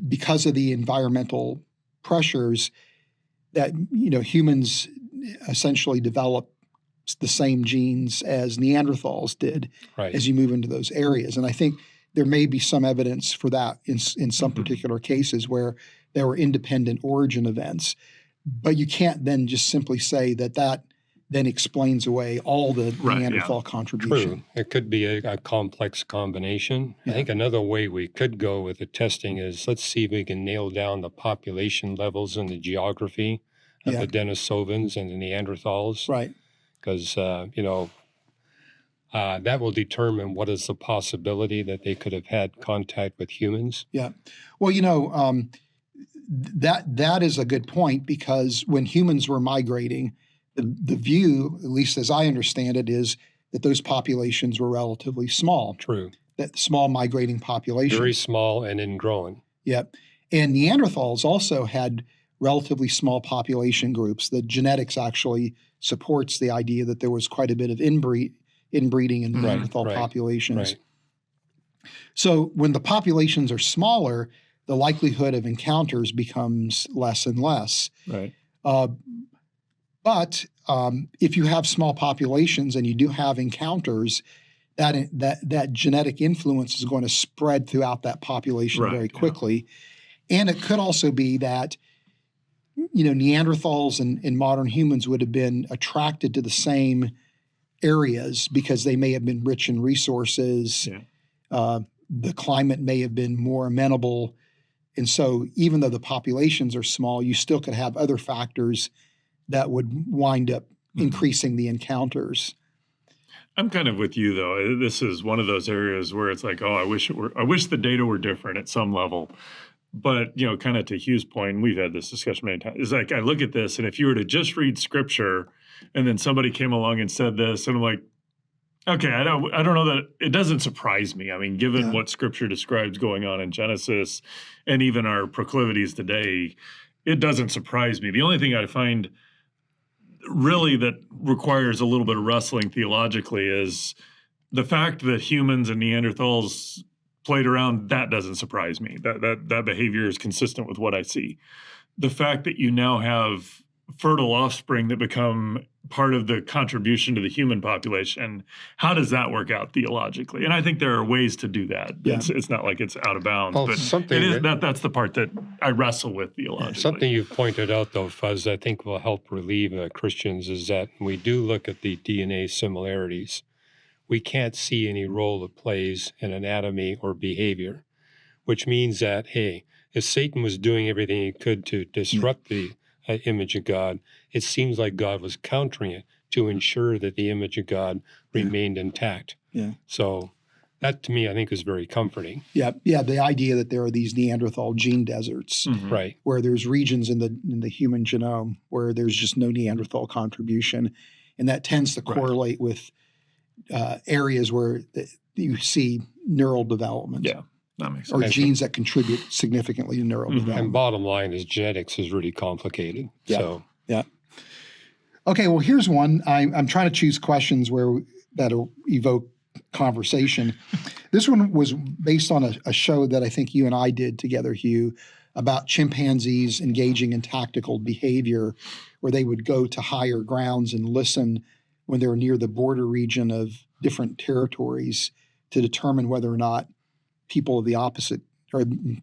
because of the environmental pressures that, humans essentially develop the same genes as Neanderthals did as you move into those areas. And I think there may be some evidence for that in some particular cases where there were independent origin events. But you can't then just simply say that then explains away all the Neanderthal contribution. True. It could be a complex combination. I think another way we could go with the testing is let's see if we can nail down the population levels and the geography of the Denisovans and the Neanderthals. Right. Because, that will determine what is the possibility that they could have had contact with humans. Yeah. Well, that is a good point, because when humans were migrating, the view, at least as I understand it, is that those populations were relatively small. True. That small migrating populations. Very small and ingrowing. Yep. And Neanderthals also had relatively small population groups. The genetics actually supports the idea that there was quite a bit of inbreeding in the Neanderthal populations. Right. So when the populations are smaller, the likelihood of encounters becomes less and less. Right. But if you have small populations and you do have encounters, that genetic influence is going to spread throughout that population very quickly. Yeah. And it could also be that Neanderthals and modern humans would have been attracted to the same areas because they may have been rich in resources. Yeah. The climate may have been more amenable. And so even though the populations are small, you still could have other factors that would wind up increasing the encounters. I'm kind of with you, though. This is one of those areas where it's like, I wish the data were different at some level. But, kind of to Hugh's point, we've had this discussion many times, it's like I look at this, and if you were to just read scripture and then somebody came along and said this, and I'm like, okay, I don't know that it doesn't surprise me. I mean, given what scripture describes going on in Genesis and even our proclivities today, it doesn't surprise me. The only thing I find really that requires a little bit of wrestling theologically is the fact that humans and Neanderthals played around. That doesn't surprise me. That behavior is consistent with what I see. The fact that you now have fertile offspring that become part of the contribution to the human population. How does that work out theologically? And I think there are ways to do that. Yeah. It's not like it's out of bounds, Well, but something it is, that's the part that I wrestle with theologically. Something you've pointed out, though, Fuzz, I think will help relieve Christians is that when we do look at the DNA similarities, we can't see any role it plays in anatomy or behavior, which means that, hey, if Satan was doing everything he could to disrupt the image of God, it seems like God was countering it to ensure that the image of God remained intact. Yeah. So that, to me, I think is very comforting. Yeah. The idea that there are these Neanderthal gene deserts, Right. where there's regions in the human genome where there's just no Neanderthal contribution, and that tends to correlate with areas where you see neural development. Yeah. That makes Or sense. genes that contribute significantly to neural development. And bottom line is genetics is really complicated. Yeah. So Yeah. Okay, well, here's one. I'm trying to choose questions that'll evoke conversation. This one was based on a show that I think you and I did together, Hugh, about chimpanzees engaging in tactical behavior, where they would go to higher grounds and listen when they were near the border region of different territories to determine whether or not people of the opposite, or the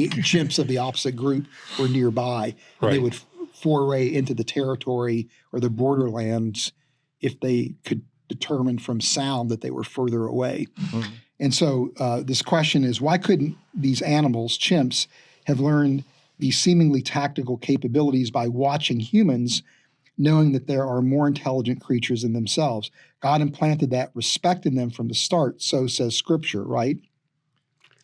chimps of the opposite group were nearby. And they would foray into the territory or the borderlands if they could determine from sound that they were further away. And so this question is, why couldn't these animals, chimps, have learned these seemingly tactical capabilities by watching humans, knowing that there are more intelligent creatures than themselves? God implanted that respect in them from the start, so says Scripture, right?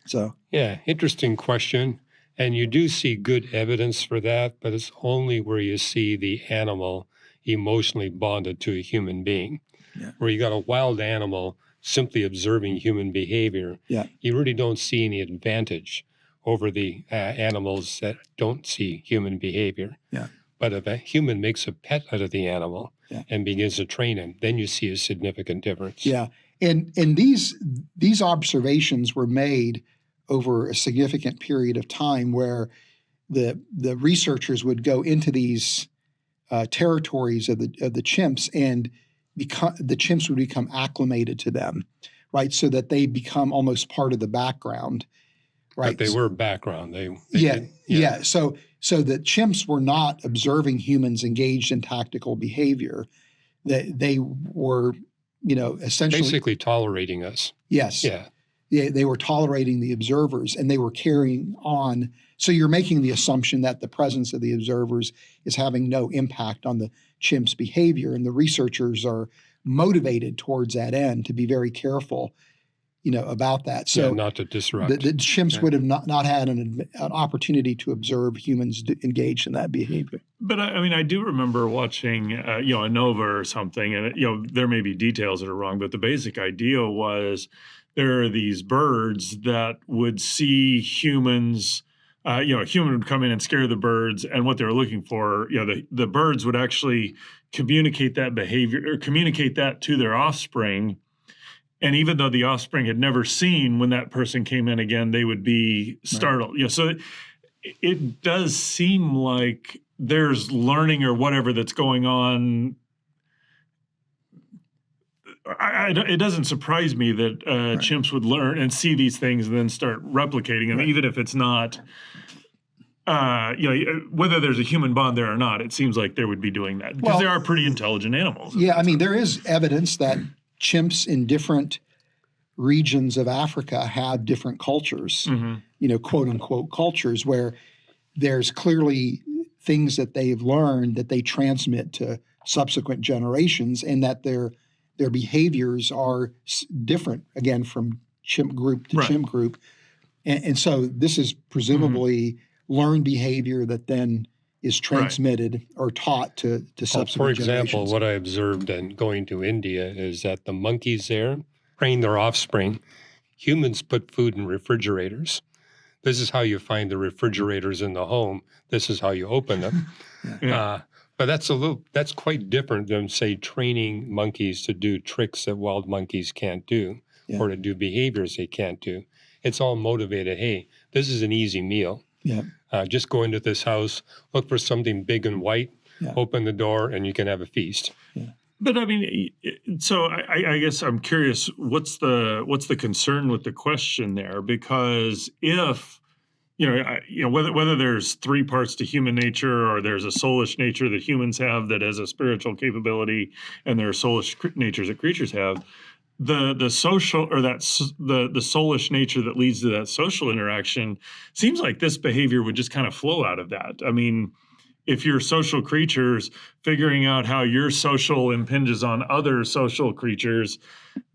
So yeah, interesting question. And you do see good evidence for that, but it's only where you see the animal emotionally bonded to a human being. Yeah. Where you got a wild animal simply observing human behavior, you really don't see any advantage over the animals that don't see human behavior. Yeah. But if a human makes a pet out of the animal and begins to train him, then you see a significant difference. Yeah. And these observations were made over a significant period of time, where the researchers would go into these territories of the chimps, and the chimps would become acclimated to them, right? So that they become almost part of the background, right? But they were background. They So the chimps were not observing humans engaged in tactical behavior. They were, essentially basically tolerating us. Yes. Yeah. They were tolerating the observers, and they were carrying on. So you're making the assumption that the presence of the observers is having no impact on the chimp's behavior, and the researchers are motivated towards that end to be very careful, about that. So not to disrupt. The chimps would have not had an opportunity to observe humans engaged in that behavior. But I do remember watching, a Nova or something, and there may be details that are wrong, but the basic idea was there are these birds that would see humans. A human would come in and scare the birds, and what they were looking for, the birds would actually communicate that behavior or communicate that to their offspring. And even though the offspring had never seen, when that person came in again, they would be startled. Right. So it does seem like there's learning or whatever that's going on. It doesn't surprise me that chimps would learn and see these things and then start replicating them, even if it's not, whether there's a human bond there or not. It seems like they would be doing that because they are pretty intelligent animals. Yeah, there is evidence that chimps in different regions of Africa have different cultures, quote unquote cultures, where there's clearly things that they've learned that they transmit to subsequent generations, and that their behaviors are different, again, from chimp group to chimp group. And so this is presumably learned behavior that then is transmitted or taught to subsequent generations. For example, what I observed in going to India is that the monkeys there train their offspring. Humans put food in refrigerators. This is how you find the refrigerators in the home. This is how you open them. But that's quite different than, say, training monkeys to do tricks that wild monkeys can't do, or to do behaviors they can't do. It's all motivated. Hey, this is an easy meal. Just go into this house, look for something big and white, open the door, and you can have a feast. But I mean, so I guess I'm curious, what's the concern with the question there? Because if whether there's three parts to human nature, or there's a soulish nature that humans have that has a spiritual capability, and there are soulish natures that creatures have, the social, or the soulish nature that leads to that social interaction seems like this behavior would just kind of flow out of that. I mean, if you're social creatures, figuring out how your social impinges on other social creatures,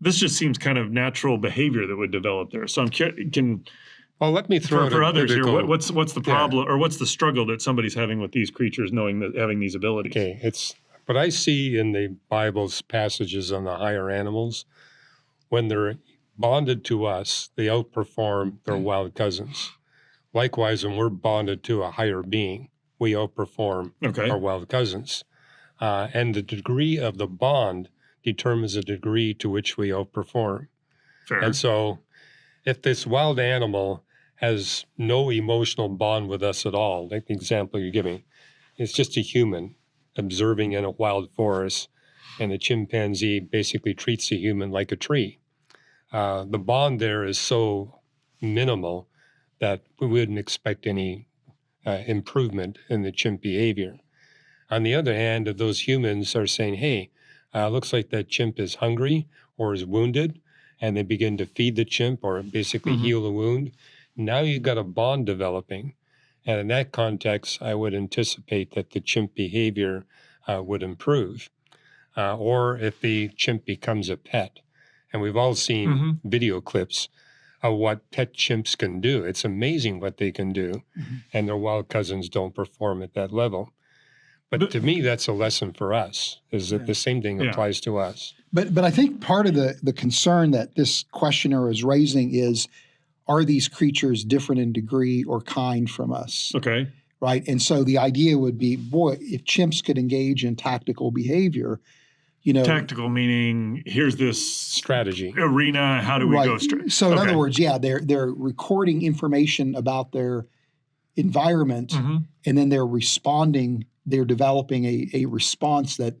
this just seems kind of natural behavior that would develop there. So Well, let me throw for others here. What's the problem, or what's the struggle that somebody's having with these creatures, knowing that having these abilities? Okay, it's what I see in the Bible's passages on the higher animals. When they're bonded to us, they outperform their wild cousins. Likewise, when we're bonded to a higher being, we outperform our wild cousins. And the degree of the bond determines the degree to which we outperform. Fair. And so if this wild animal has no emotional bond with us at all, like the example you're giving, it's just a human observing in a wild forest, and the chimpanzee basically treats the human like a tree. The bond there is so minimal that we wouldn't expect any improvement in the chimp behavior. On the other hand, if those humans are saying, hey, looks like that chimp is hungry or is wounded, and they begin to feed the chimp or basically heal the wound, now you've got a bond developing. And in that context, I would anticipate that the chimp behavior would improve. Or if the chimp becomes a pet. And we've all seen video clips of what pet chimps can do. It's amazing what they can do. And their wild cousins don't perform at that level. But to me, that's a lesson for us, is that the same thing applies to us. But I think part of the concern that this questioner is raising is, are these creatures different in degree or kind from us? Okay. Right? And so the idea would be, boy, if chimps could engage in tactical behavior, Tactical meaning, here's this strategy arena, how do we go straight? So in other words, they're recording information about their environment, and then they're responding, they're developing a response that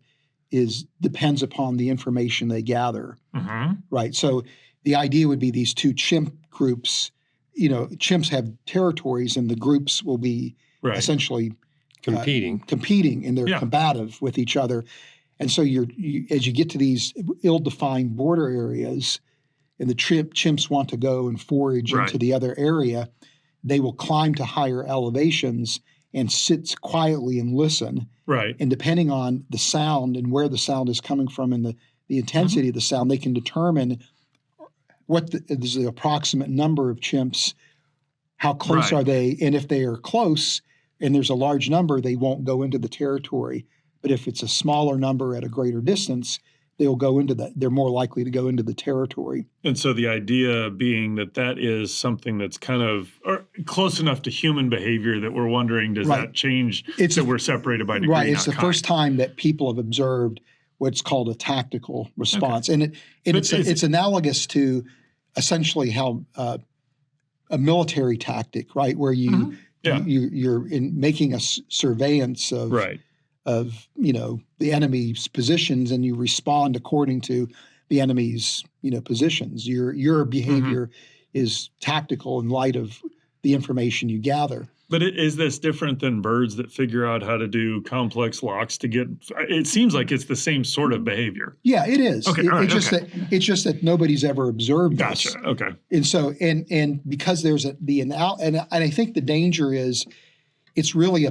depends upon the information they gather. Right. So the idea would be these two chimp groups, chimps have territories, and the groups will be essentially competing, and they're combative with each other. And so as you get to these ill-defined border areas, and the chimps want to go and forage into the other area, they will climb to higher elevations and sit quietly and listen. Right. And depending on the sound and where the sound is coming from and the intensity of the sound, they can determine what is the approximate number of chimps, how close are they, and if they are close and there's a large number, they won't go into the territory. But if it's a smaller number at a greater distance, they're more likely to go into the territory. And so the idea being that is something that's kind of close enough to human behavior that we're wondering, does that change we're separated by degree? Right. It's the first time that people have observed what's called a tactical response. And it's analogous to essentially how a military tactic, right, where you're making a surveillance of the enemy's positions, and you respond according to the enemy's positions. Your behavior is tactical in light of the information you gather. But is this different than birds that figure out how to do complex locks to get? It seems like it's the same sort of behavior. Yeah, it is. Okay, It's just that nobody's ever observed this. Gotcha. Okay. And so and because there's and I think the danger is, it's really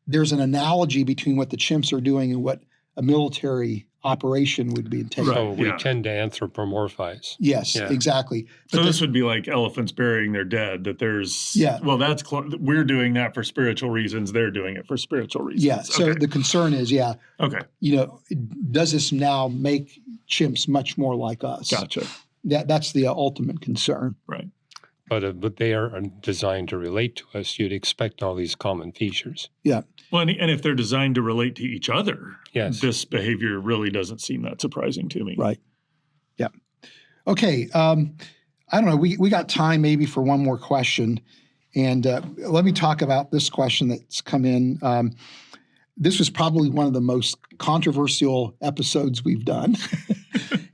there's an analogy between what the chimps are doing and what a military operation would be entailed. So we tend to anthropomorphize. Yes, exactly. But so this would be like elephants burying their dead, that there's, that's we're doing that for spiritual reasons. They're doing it for spiritual reasons. Yeah. So the concern is, does this now make chimps much more like us? Gotcha. That's the ultimate concern. Right. But they are designed to relate to us. You'd expect all these common features. Yeah. Well, and if they're designed to relate to each other, this behavior really doesn't seem that surprising to me. Right. Yeah. Okay. I don't know. We got time maybe for one more question. And let me talk about this question that's come in. this was probably one of the most controversial episodes we've done.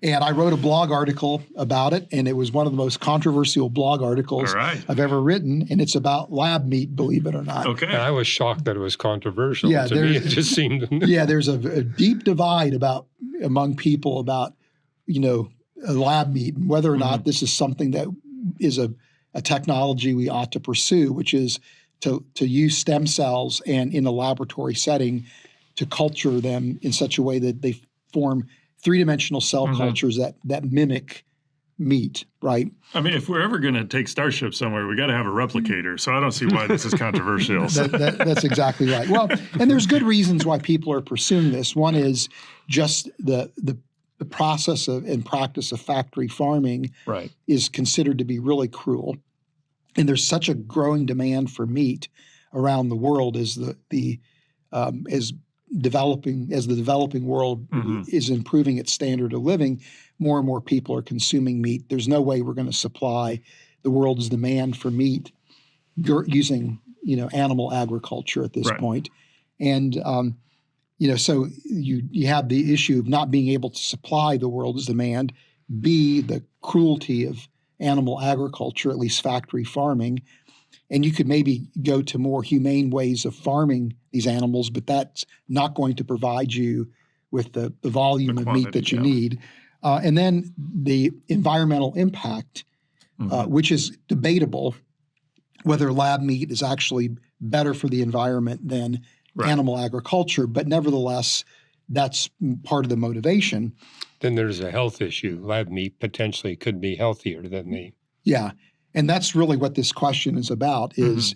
And I wrote a blog article about it, and it was one of the most controversial blog articles I've ever written, and it's about lab meat, believe it or not. Okay. And I was shocked that it was controversial. Yeah, to me, it just seemed. Yeah, there's a deep divide among people about, lab meat and whether or not this is something that is a technology we ought to pursue, which is to use stem cells and in a laboratory setting to culture them in such a way that they form three-dimensional cell cultures that mimic meat, right? I mean, if we're ever going to take Starship somewhere, we got to have a replicator. So I don't see why this is controversial. That's exactly right. Well, and there's good reasons why people are pursuing this. One is just the process and practice of factory farming is considered to be really cruel. And there's such a growing demand for meat around the world as the developing world is improving its standard of living. More and more people are consuming meat. There's no way we're going to supply the world's demand for meat using animal agriculture at this point. And so you have the issue of not being able to supply the world's demand, B, the cruelty of animal agriculture, at least factory farming. And you could maybe go to more humane ways of farming these animals, but that's not going to provide you with the volume of meat that you need. And then the environmental impact, which is debatable, whether lab meat is actually better for the environment than animal agriculture, but nevertheless, that's part of the motivation. Then there's a health issue. Lab meat potentially could be healthier than meat. Yeah. And that's really what this question is about is,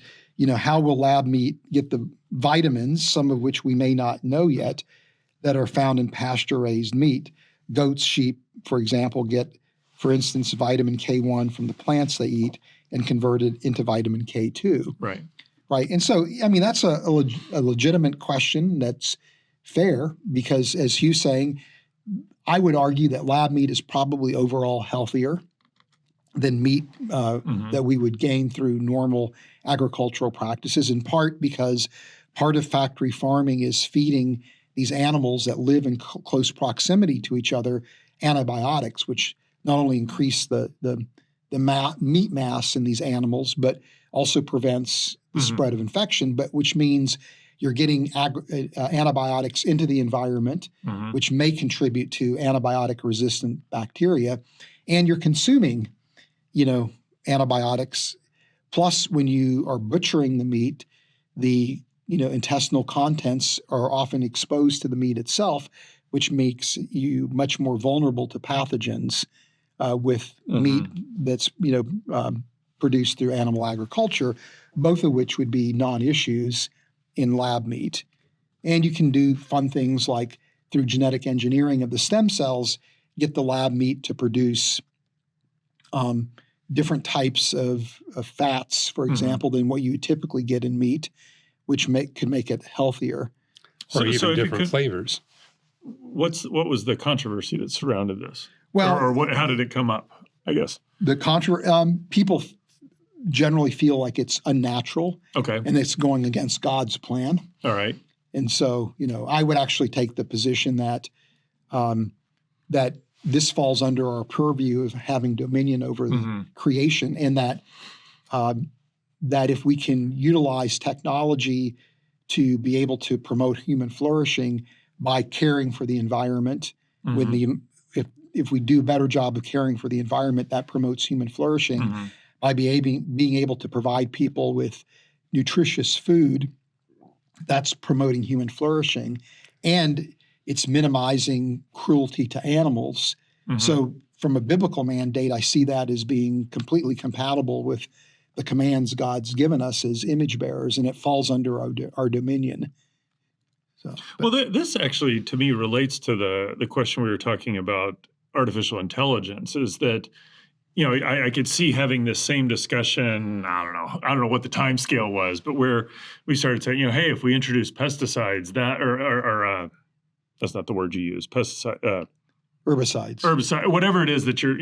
how will lab meat get the vitamins, some of which we may not know yet, that are found in pasture-raised meat? Goats, sheep, for example, get, for instance, vitamin K1 from the plants they eat and convert it into vitamin K2. Right. And so, I mean, that's a legitimate question that's fair because, as Hugh's saying, I would argue that lab meat is probably overall healthier than meat that we would gain through normal agricultural practices, in part because part of factory farming is feeding these animals that live in close proximity to each other antibiotics, which not only increase the meat mass in these animals, but also prevents the spread of infection, but which means you're getting antibiotics into the environment, which may contribute to antibiotic-resistant bacteria, and you're consuming, antibiotics. Plus, when you are butchering the meat, the intestinal contents are often exposed to the meat itself, which makes you much more vulnerable to pathogens with meat that's produced through animal agriculture, both of which would be non-issues in lab meat. And you can do fun things like through genetic engineering of the stem cells, get the lab meat to produce different types of fats, for example, than what you typically get in meat, which could make it healthiher. Or even different flavors. What was the controversy that surrounded this? Well, or how did it come up, I guess? The people generally feel like it's unnatural. Okay. And it's going against God's plan. All right. And so, I would actually take the position that that this falls under our purview of having dominion over the creation, and that that if we can utilize technology to be able to promote human flourishing by caring for the environment, if we do a better job of caring for the environment, that promotes human flourishing. By being able to provide people with nutritious food, that's promoting human flourishing, and it's minimizing cruelty to animals. So from a biblical mandate, I see that as being completely compatible with the commands God's given us as image bearers, and it falls under our dominion. So, well, this actually, to me, relates to the question we were talking about artificial intelligence, is that I could see having this same discussion. I don't know what the time scale was, but where we started saying, hey, if we introduce pesticides, that or that's not the word you use, pesticide. herbicide, whatever it is that you're,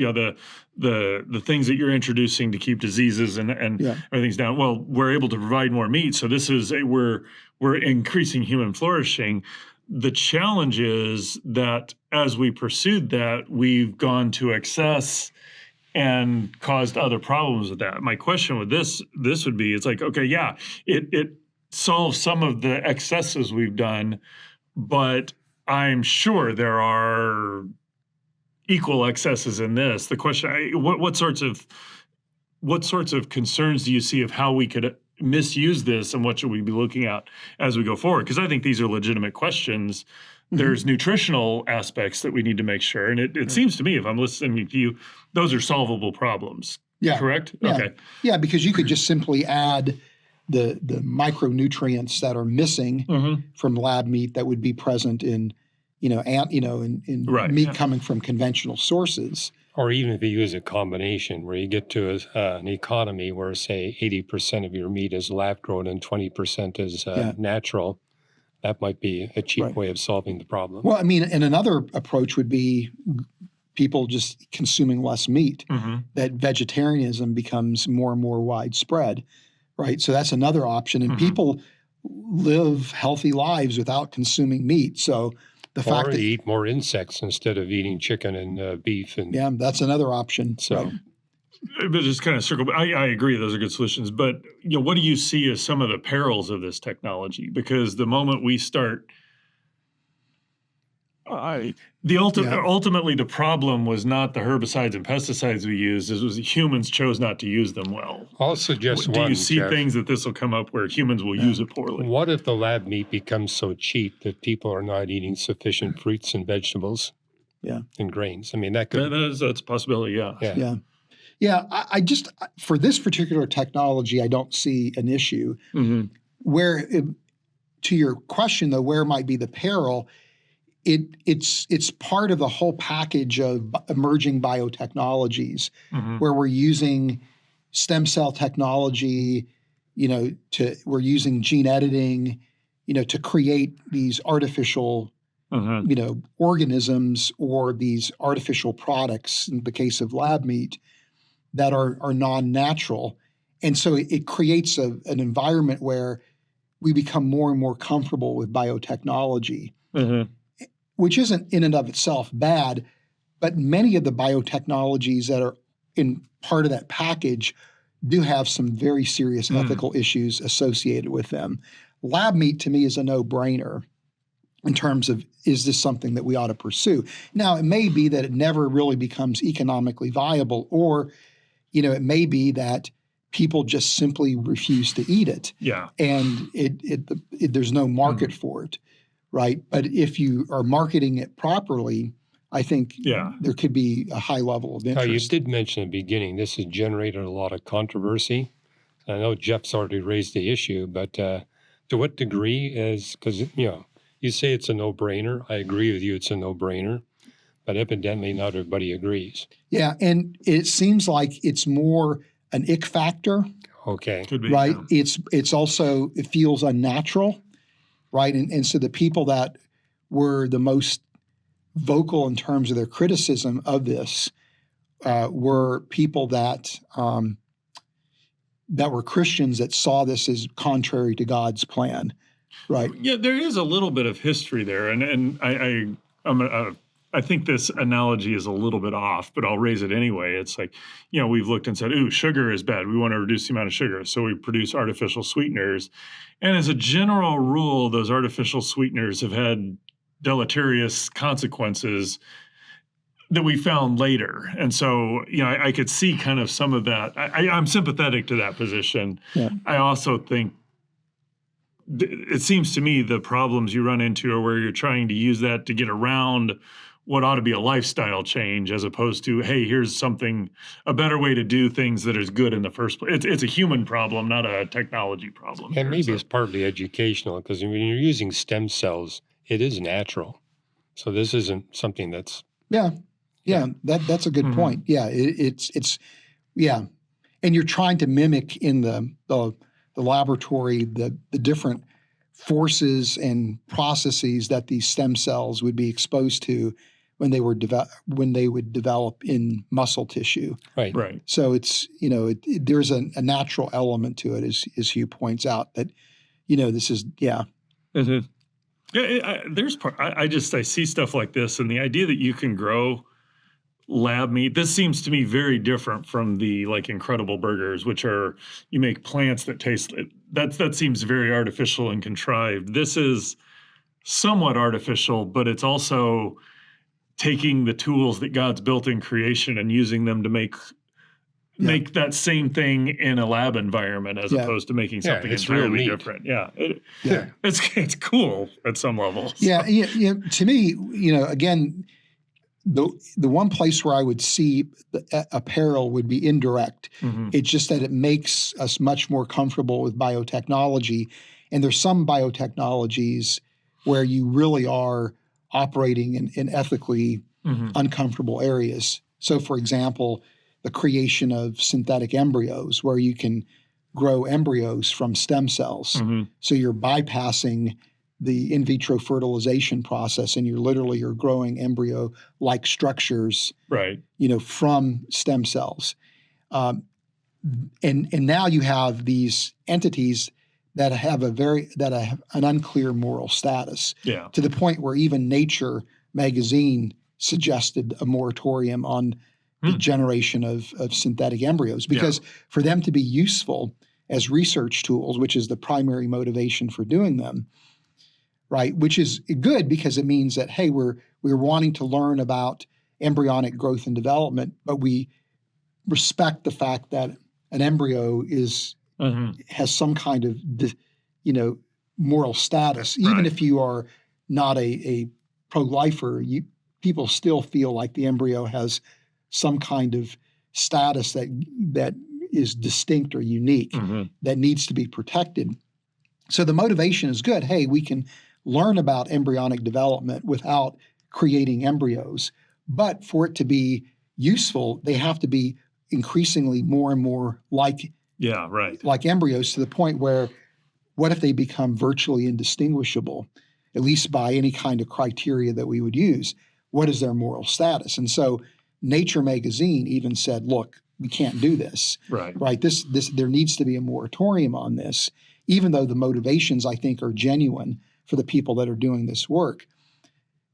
the things that you're introducing to keep diseases and everything's down. Well, we're able to provide more meat, so this is we're increasing human flourishing. The challenge is that as we pursued that, we've gone to excess and caused other problems with that. My question with this would be, it's like, okay, yeah, it solves some of the excesses we've done, but I'm sure there are equal excesses in this. The question, what sorts of concerns do you see of how we could misuse this, and what should we be looking at as we go forward? Because I think these are legitimate questions. Mm-hmm. There's nutritional aspects that we need to make sure, and it seems to me, if I'm listening to you, those are solvable problems. Yeah. Correct? Yeah. Okay. Yeah, because you could just simply add the micronutrients that are missing from lab meat that would be present in meat coming from conventional sources. Or even if you use a combination where you get to an economy where, say, 80% of your meat is lab grown and 20% is natural, that might be a cheap way of solving the problem. Well, I mean, and another approach would be people just consuming less meat, that vegetarianism becomes more and more widespread, right? So that's another option. And people live healthy lives without consuming meat. So the fact that eat more insects instead of eating chicken and beef. And that's another option. So, but just kind of circle. I agree; those are good solutions. But what do you see as some of the perils of this technology? Because the moment we start, ultimately the problem was not the herbicides and pesticides we used; it was humans chose not to use them well. I'll suggest Do you see things that this will come up where humans will use it poorly? What if the lab meat becomes so cheap that people are not eating sufficient fruits and vegetables? And grains. I mean, that's a possibility. Yeah. I just, for this particular technology, I don't see an issue. Where, to your question though, where might be the peril? It's part of the whole package of emerging biotechnologies, where we're using stem cell technology, we're using gene editing, to create these artificial, organisms or these artificial products, in the case of lab meat, that are non-natural. And so it creates an environment where we become more and more comfortable with biotechnology. Which isn't in and of itself bad, but many of the biotechnologies that are in part of that package do have some very serious ethical issues associated with them. Lab meat, to me, is a no-brainer in terms of, is this something that we ought to pursue? Now, it may be that it never really becomes economically viable, or, it may be that people just simply refuse to eat it. And there's no market for it. Right. But if you are marketing it properly, I think there could be a high level of interest. You did mention at the beginning, this has generated a lot of controversy. I know Jeff's already raised the issue, but to what degree because, you say it's a no-brainer. I agree with you, it's a no-brainer. But evidently not everybody agrees. Yeah, and it seems like it's more an ick factor. Okay. Could be, right? It's also, it feels unnatural. Right. And so the people that were the most vocal in terms of their criticism of this were people that were Christians that saw this as contrary to God's plan. Right. Yeah, there is a little bit of history there. And I think this analogy is a little bit off, but I'll raise it anyway. It's like, we've looked and said, ooh, sugar is bad. We want to reduce the amount of sugar. So we produce artificial sweeteners. And as a general rule, those artificial sweeteners have had deleterious consequences that we found later. And so, I could see kind of some of that. I'm sympathetic to that position. Yeah. I also think it seems to me the problems you run into are where you're trying to use that to get around what ought to be a lifestyle change, as opposed to, hey, here's a better way to do things that is good in the first place. It's a human problem, not a technology problem. And maybe it's partly educational, because when you're using stem cells, it is natural. So this isn't something that's... That's a good point. Yeah, it's and you're trying to mimic in the laboratory the different forces and processes that these stem cells would be exposed to when they would develop in muscle tissue. Right. So it's, there's a natural element to it, as Hugh points out, that, this is, yeah. Mm-hmm. Yeah, I see stuff like this, and the idea that you can grow lab meat. This seems to me very different from the Incredible Burgers, which are you make plants that taste. That seems very artificial and contrived. This is somewhat artificial, but it's also taking the tools that God's built in creation and using them to make that same thing in a lab environment as opposed to making something entirely different. Yeah. It's cool at some levels. Yeah. To me, again, the one place where I would see a peril would be indirect. Mm-hmm. It's just that it makes us much more comfortable with biotechnology. And there's some biotechnologies where you really are operating in ethically uncomfortable areas. So, for example, the creation of synthetic embryos, where you can grow embryos from stem cells. Mm-hmm. So you're bypassing the in vitro fertilization process, and you're growing embryo-like structures, right? From stem cells. And now you have these entities that have an unclear moral status. Yeah. To the point where even Nature magazine suggested a moratorium on the generation of synthetic embryos, because for them to be useful as research tools, which is the primary motivation for doing them, right? Which is good because it means that, hey, we're wanting to learn about embryonic growth and development, but we respect the fact that an embryo has some kind of moral status. Even if you are not a pro-lifer, people still feel like the embryo has some kind of status that is distinct or unique, that needs to be protected. So the motivation is good. Hey, we can learn about embryonic development without creating embryos. But for it to be useful, they have to be increasingly more and more like embryos, to the point where what if they become virtually indistinguishable, at least by any kind of criteria that we would use? What is their moral status? And so Nature magazine even said, look, we can't do this. Right. This there needs to be a moratorium on this, even though the motivations, I think, are genuine for the people that are doing this work.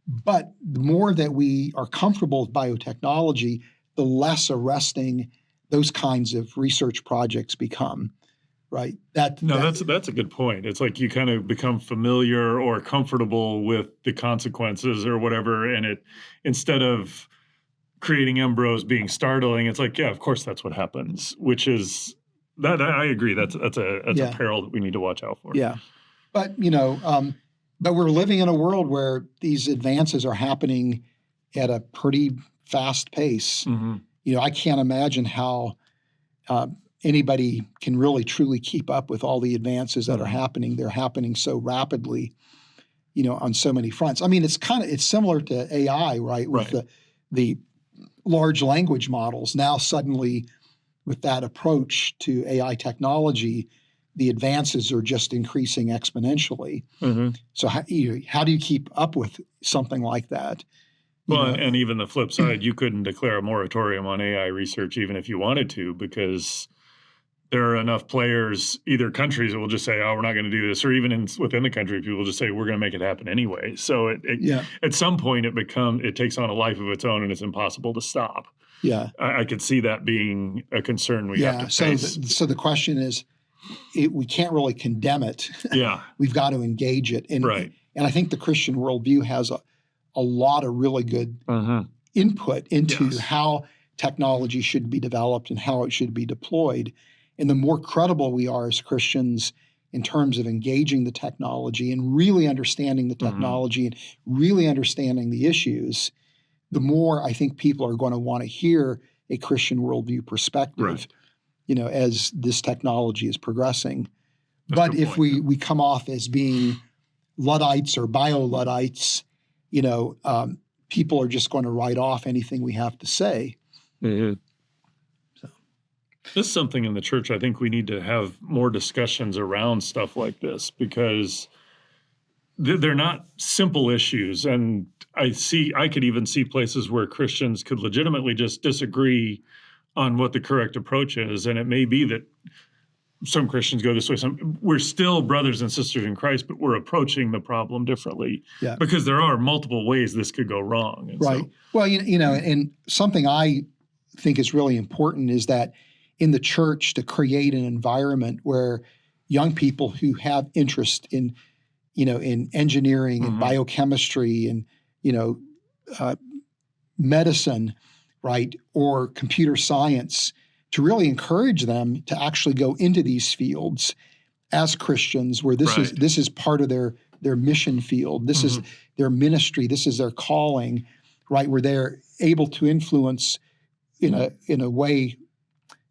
But the more that we are comfortable with biotechnology, the less arresting those kinds of research projects become. Right. That's a good point. It's like you kind of become familiar or comfortable with the consequences or whatever, and it, instead of creating embryos being startling, it's like, yeah, of course that's what happens. Which is that I agree. That's a peril that we need to watch out for. Yeah, but but we're living in a world where these advances are happening at a pretty fast pace. I can't imagine how anybody can really truly keep up with all the advances that are happening. They're happening so rapidly, on so many fronts. I mean, it's similar to AI, right? With the large language models. Now suddenly, with that approach to AI technology, the advances are just increasing exponentially. So how do you keep up with something like that? Well, and even the flip side, you couldn't declare a moratorium on AI research even if you wanted to, because there are enough players, either countries that will just say, oh, we're not going to do this, or even within the country, people will just say, we're going to make it happen anyway. So at some point it takes on a life of its own and it's impossible to stop. Yeah. I could see that being a concern we have to face. So the question is, we can't really condemn it. Yeah. We've got to engage it. And I think the Christian worldview has a lot of really good input into how technology should be developed and how it should be deployed. And the more credible we are as Christians in terms of engaging the technology and really understanding the technology and really understanding the issues, the more I think people are going to want to hear a Christian worldview perspective, as this technology is progressing. But if we come off as being Luddites or bio-Luddites, people are just going to write off anything we have to say. This is something in the church I think we need to have more discussions around stuff like this, because they're not simple issues. And I could even see places where Christians could legitimately just disagree on what the correct approach is. And it may be that some Christians go this way. We're still brothers and sisters in Christ, but we're approaching the problem differently because there are multiple ways this could go wrong. And right. Well, and something I think is really important is that in the church to create an environment where young people who have interest in, in engineering and biochemistry and, medicine, right, or computer science, to really encourage them to actually go into these fields as Christians, where this is part of their mission field. This is their ministry. This is their calling, right? Where they're able to influence in a way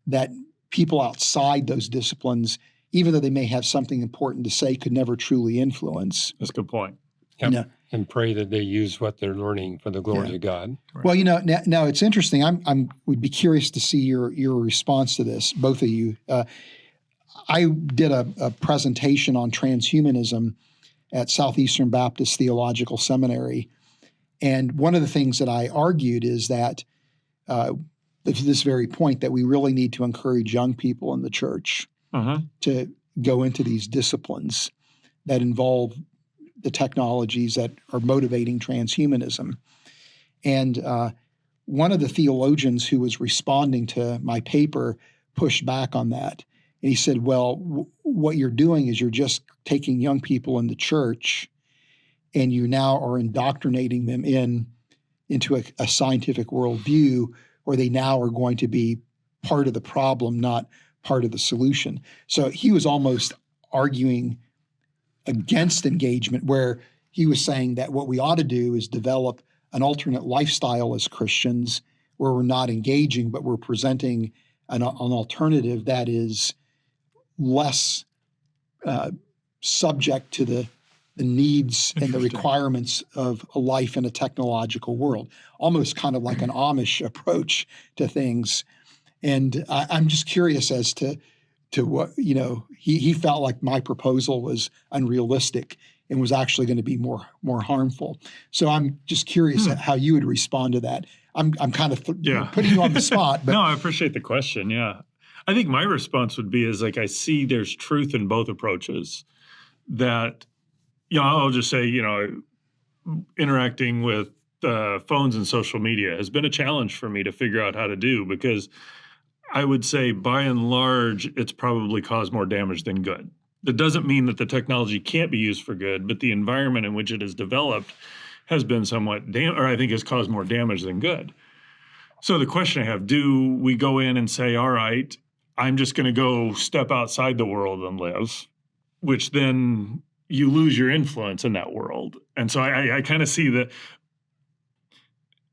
that people outside those disciplines, even though they may have something important to say, could never truly influence. That's a good point. Yep. And pray that they use what they're learning for the glory of God. Right. Well, now it's interesting. Would be curious to see your response to this, both of you. I did a presentation on transhumanism at Southeastern Baptist Theological Seminary, and one of the things that I argued is that this very point that we really need to encourage young people in the church to go into these disciplines that involve the technologies that are motivating transhumanism. And one of the theologians who was responding to my paper pushed back on that. And he said, well, what you're doing is you're just taking young people in the church and you now are indoctrinating them into a scientific worldview, where they now are going to be part of the problem, not part of the solution. So he was almost arguing against engagement, where he was saying that what we ought to do is develop an alternate lifestyle as Christians, where we're not engaging, but we're presenting an alternative that is less subject to the needs and the requirements of a life in a technological world, almost kind of like an Amish approach to things. And I'm just curious as to what, he felt like my proposal was unrealistic and was actually going to be more harmful. So I'm just curious how you would respond to that. I'm kind of putting you on the spot. But no, I appreciate the question. Yeah. I think my response would be I see there's truth in both approaches. That, I'll just say, interacting with phones and social media has been a challenge for me to figure out how to do, because I would say, by and large, it's probably caused more damage than good. That doesn't mean that the technology can't be used for good, but the environment in which it is developed has been somewhat I think has caused more damage than good. So the question I have, do we go in and say, all right, I'm just going to go step outside the world and live, which then you lose your influence in that world. And so I kind of see that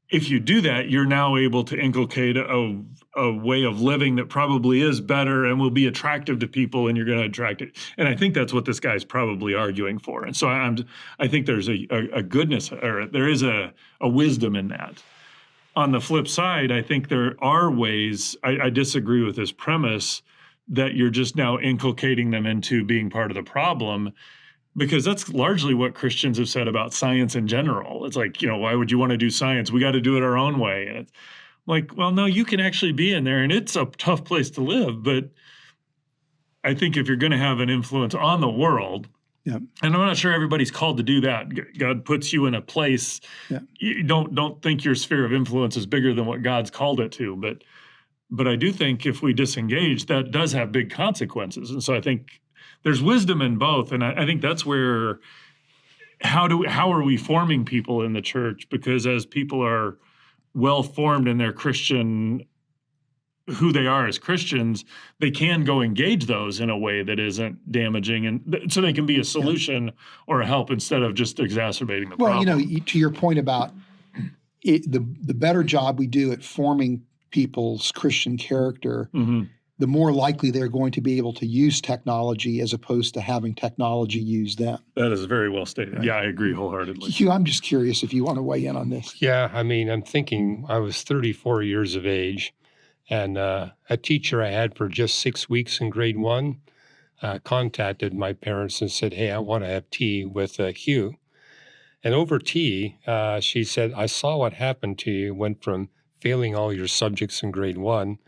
if you do that, you're now able to inculcate a way of living that probably is better and will be attractive to people, and you're going to attract it. And I think that's what this guy's probably arguing for. And so I think there's a goodness, or there is a wisdom in that. On the flip side, I think there are ways, I disagree with this premise that you're just now inculcating them into being part of the problem, because that's largely what Christians have said about science in general. It's like, why would you want to do science? We got to do it our own way. And it's like, well, no, you can actually be in there, and it's a tough place to live. But I think if you're going to have an influence on the world, and I'm not sure everybody's called to do that. God puts you in a place. You don't think your sphere of influence is bigger than what God's called it to. But I do think if we disengage, that does have big consequences. And so I think there's wisdom in both. And I think that's where, how are we forming people in the church? Because as people are well formed in their Christian, who they are as Christians, they can go engage those in a way that isn't damaging, and so they can be a solution or a help instead of just exacerbating the problem. Well, to your point about it, the better job we do at forming people's Christian character, the more likely they're going to be able to use technology as opposed to having technology use them. That is very well stated. Right. Yeah, I agree wholeheartedly. Hugh, I'm just curious if you want to weigh in on this. Yeah, I'm thinking I was 34 years of age, and a teacher I had for just 6 weeks in grade 1, contacted my parents and said, hey, I want to have tea with Hugh. And over tea, she said, I saw what happened to you. Went from failing all your subjects in grade 1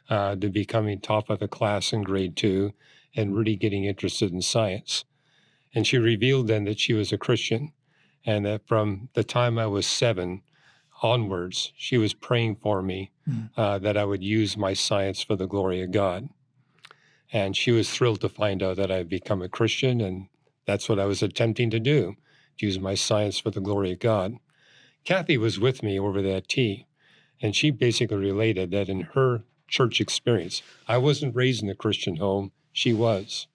to becoming top of the class in grade 2 and really getting interested in science. And she revealed then that she was a Christian and that from the time I was 7 onwards, she was praying for me that I would use my science for the glory of God. And she was thrilled to find out that I had become a Christian, and that's what I was attempting to do, to use my science for the glory of God. Kathy was with me over that tea, and she basically related that in her church experience, I wasn't raised in a Christian home, she was.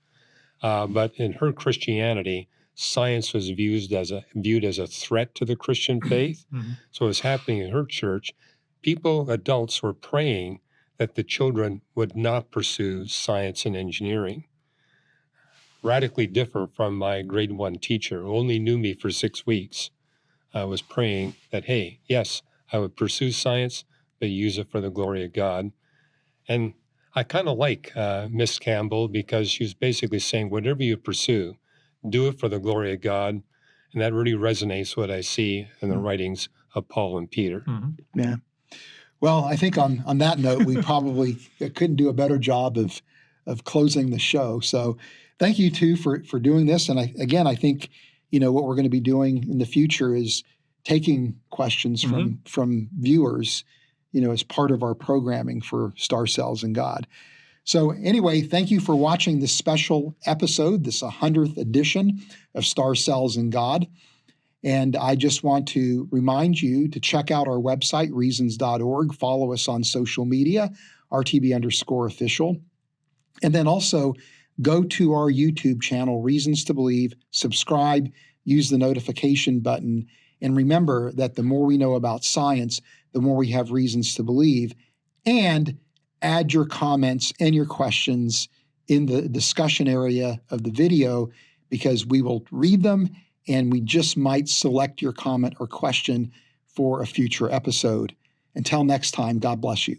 But in her Christianity, science was viewed as a threat to the Christian faith. So it was happening in her church. Adults were praying that the children would not pursue science and engineering. Radically different from my grade 1 teacher who only knew me for 6 weeks. I was praying that, hey, yes, I would pursue science, but use it for the glory of God. And I kind of like Miss Campbell because she was basically saying, whatever you pursue, do it for the glory of God. And that really resonates what I see in the writings of Paul and Peter. Yeah. Well, I think on that note, we probably couldn't do a better job of closing the show. So thank you two for doing this. And I think, what we're going to be doing in the future is taking questions from viewers, as part of our programming for Star Cells and God. So anyway, thank you for watching this special episode, this 100th edition of Star Cells and God. And I just want to remind you to check out our website, reasons.org. Follow us on social media, RTB_official. And then also go to our YouTube channel, Reasons to Believe, subscribe, use the notification button. And remember that the more we know about science, the more we have reasons to believe. And add your comments and your questions in the discussion area of the video, because we will read them and we just might select your comment or question for a future episode. Until next time, God bless you.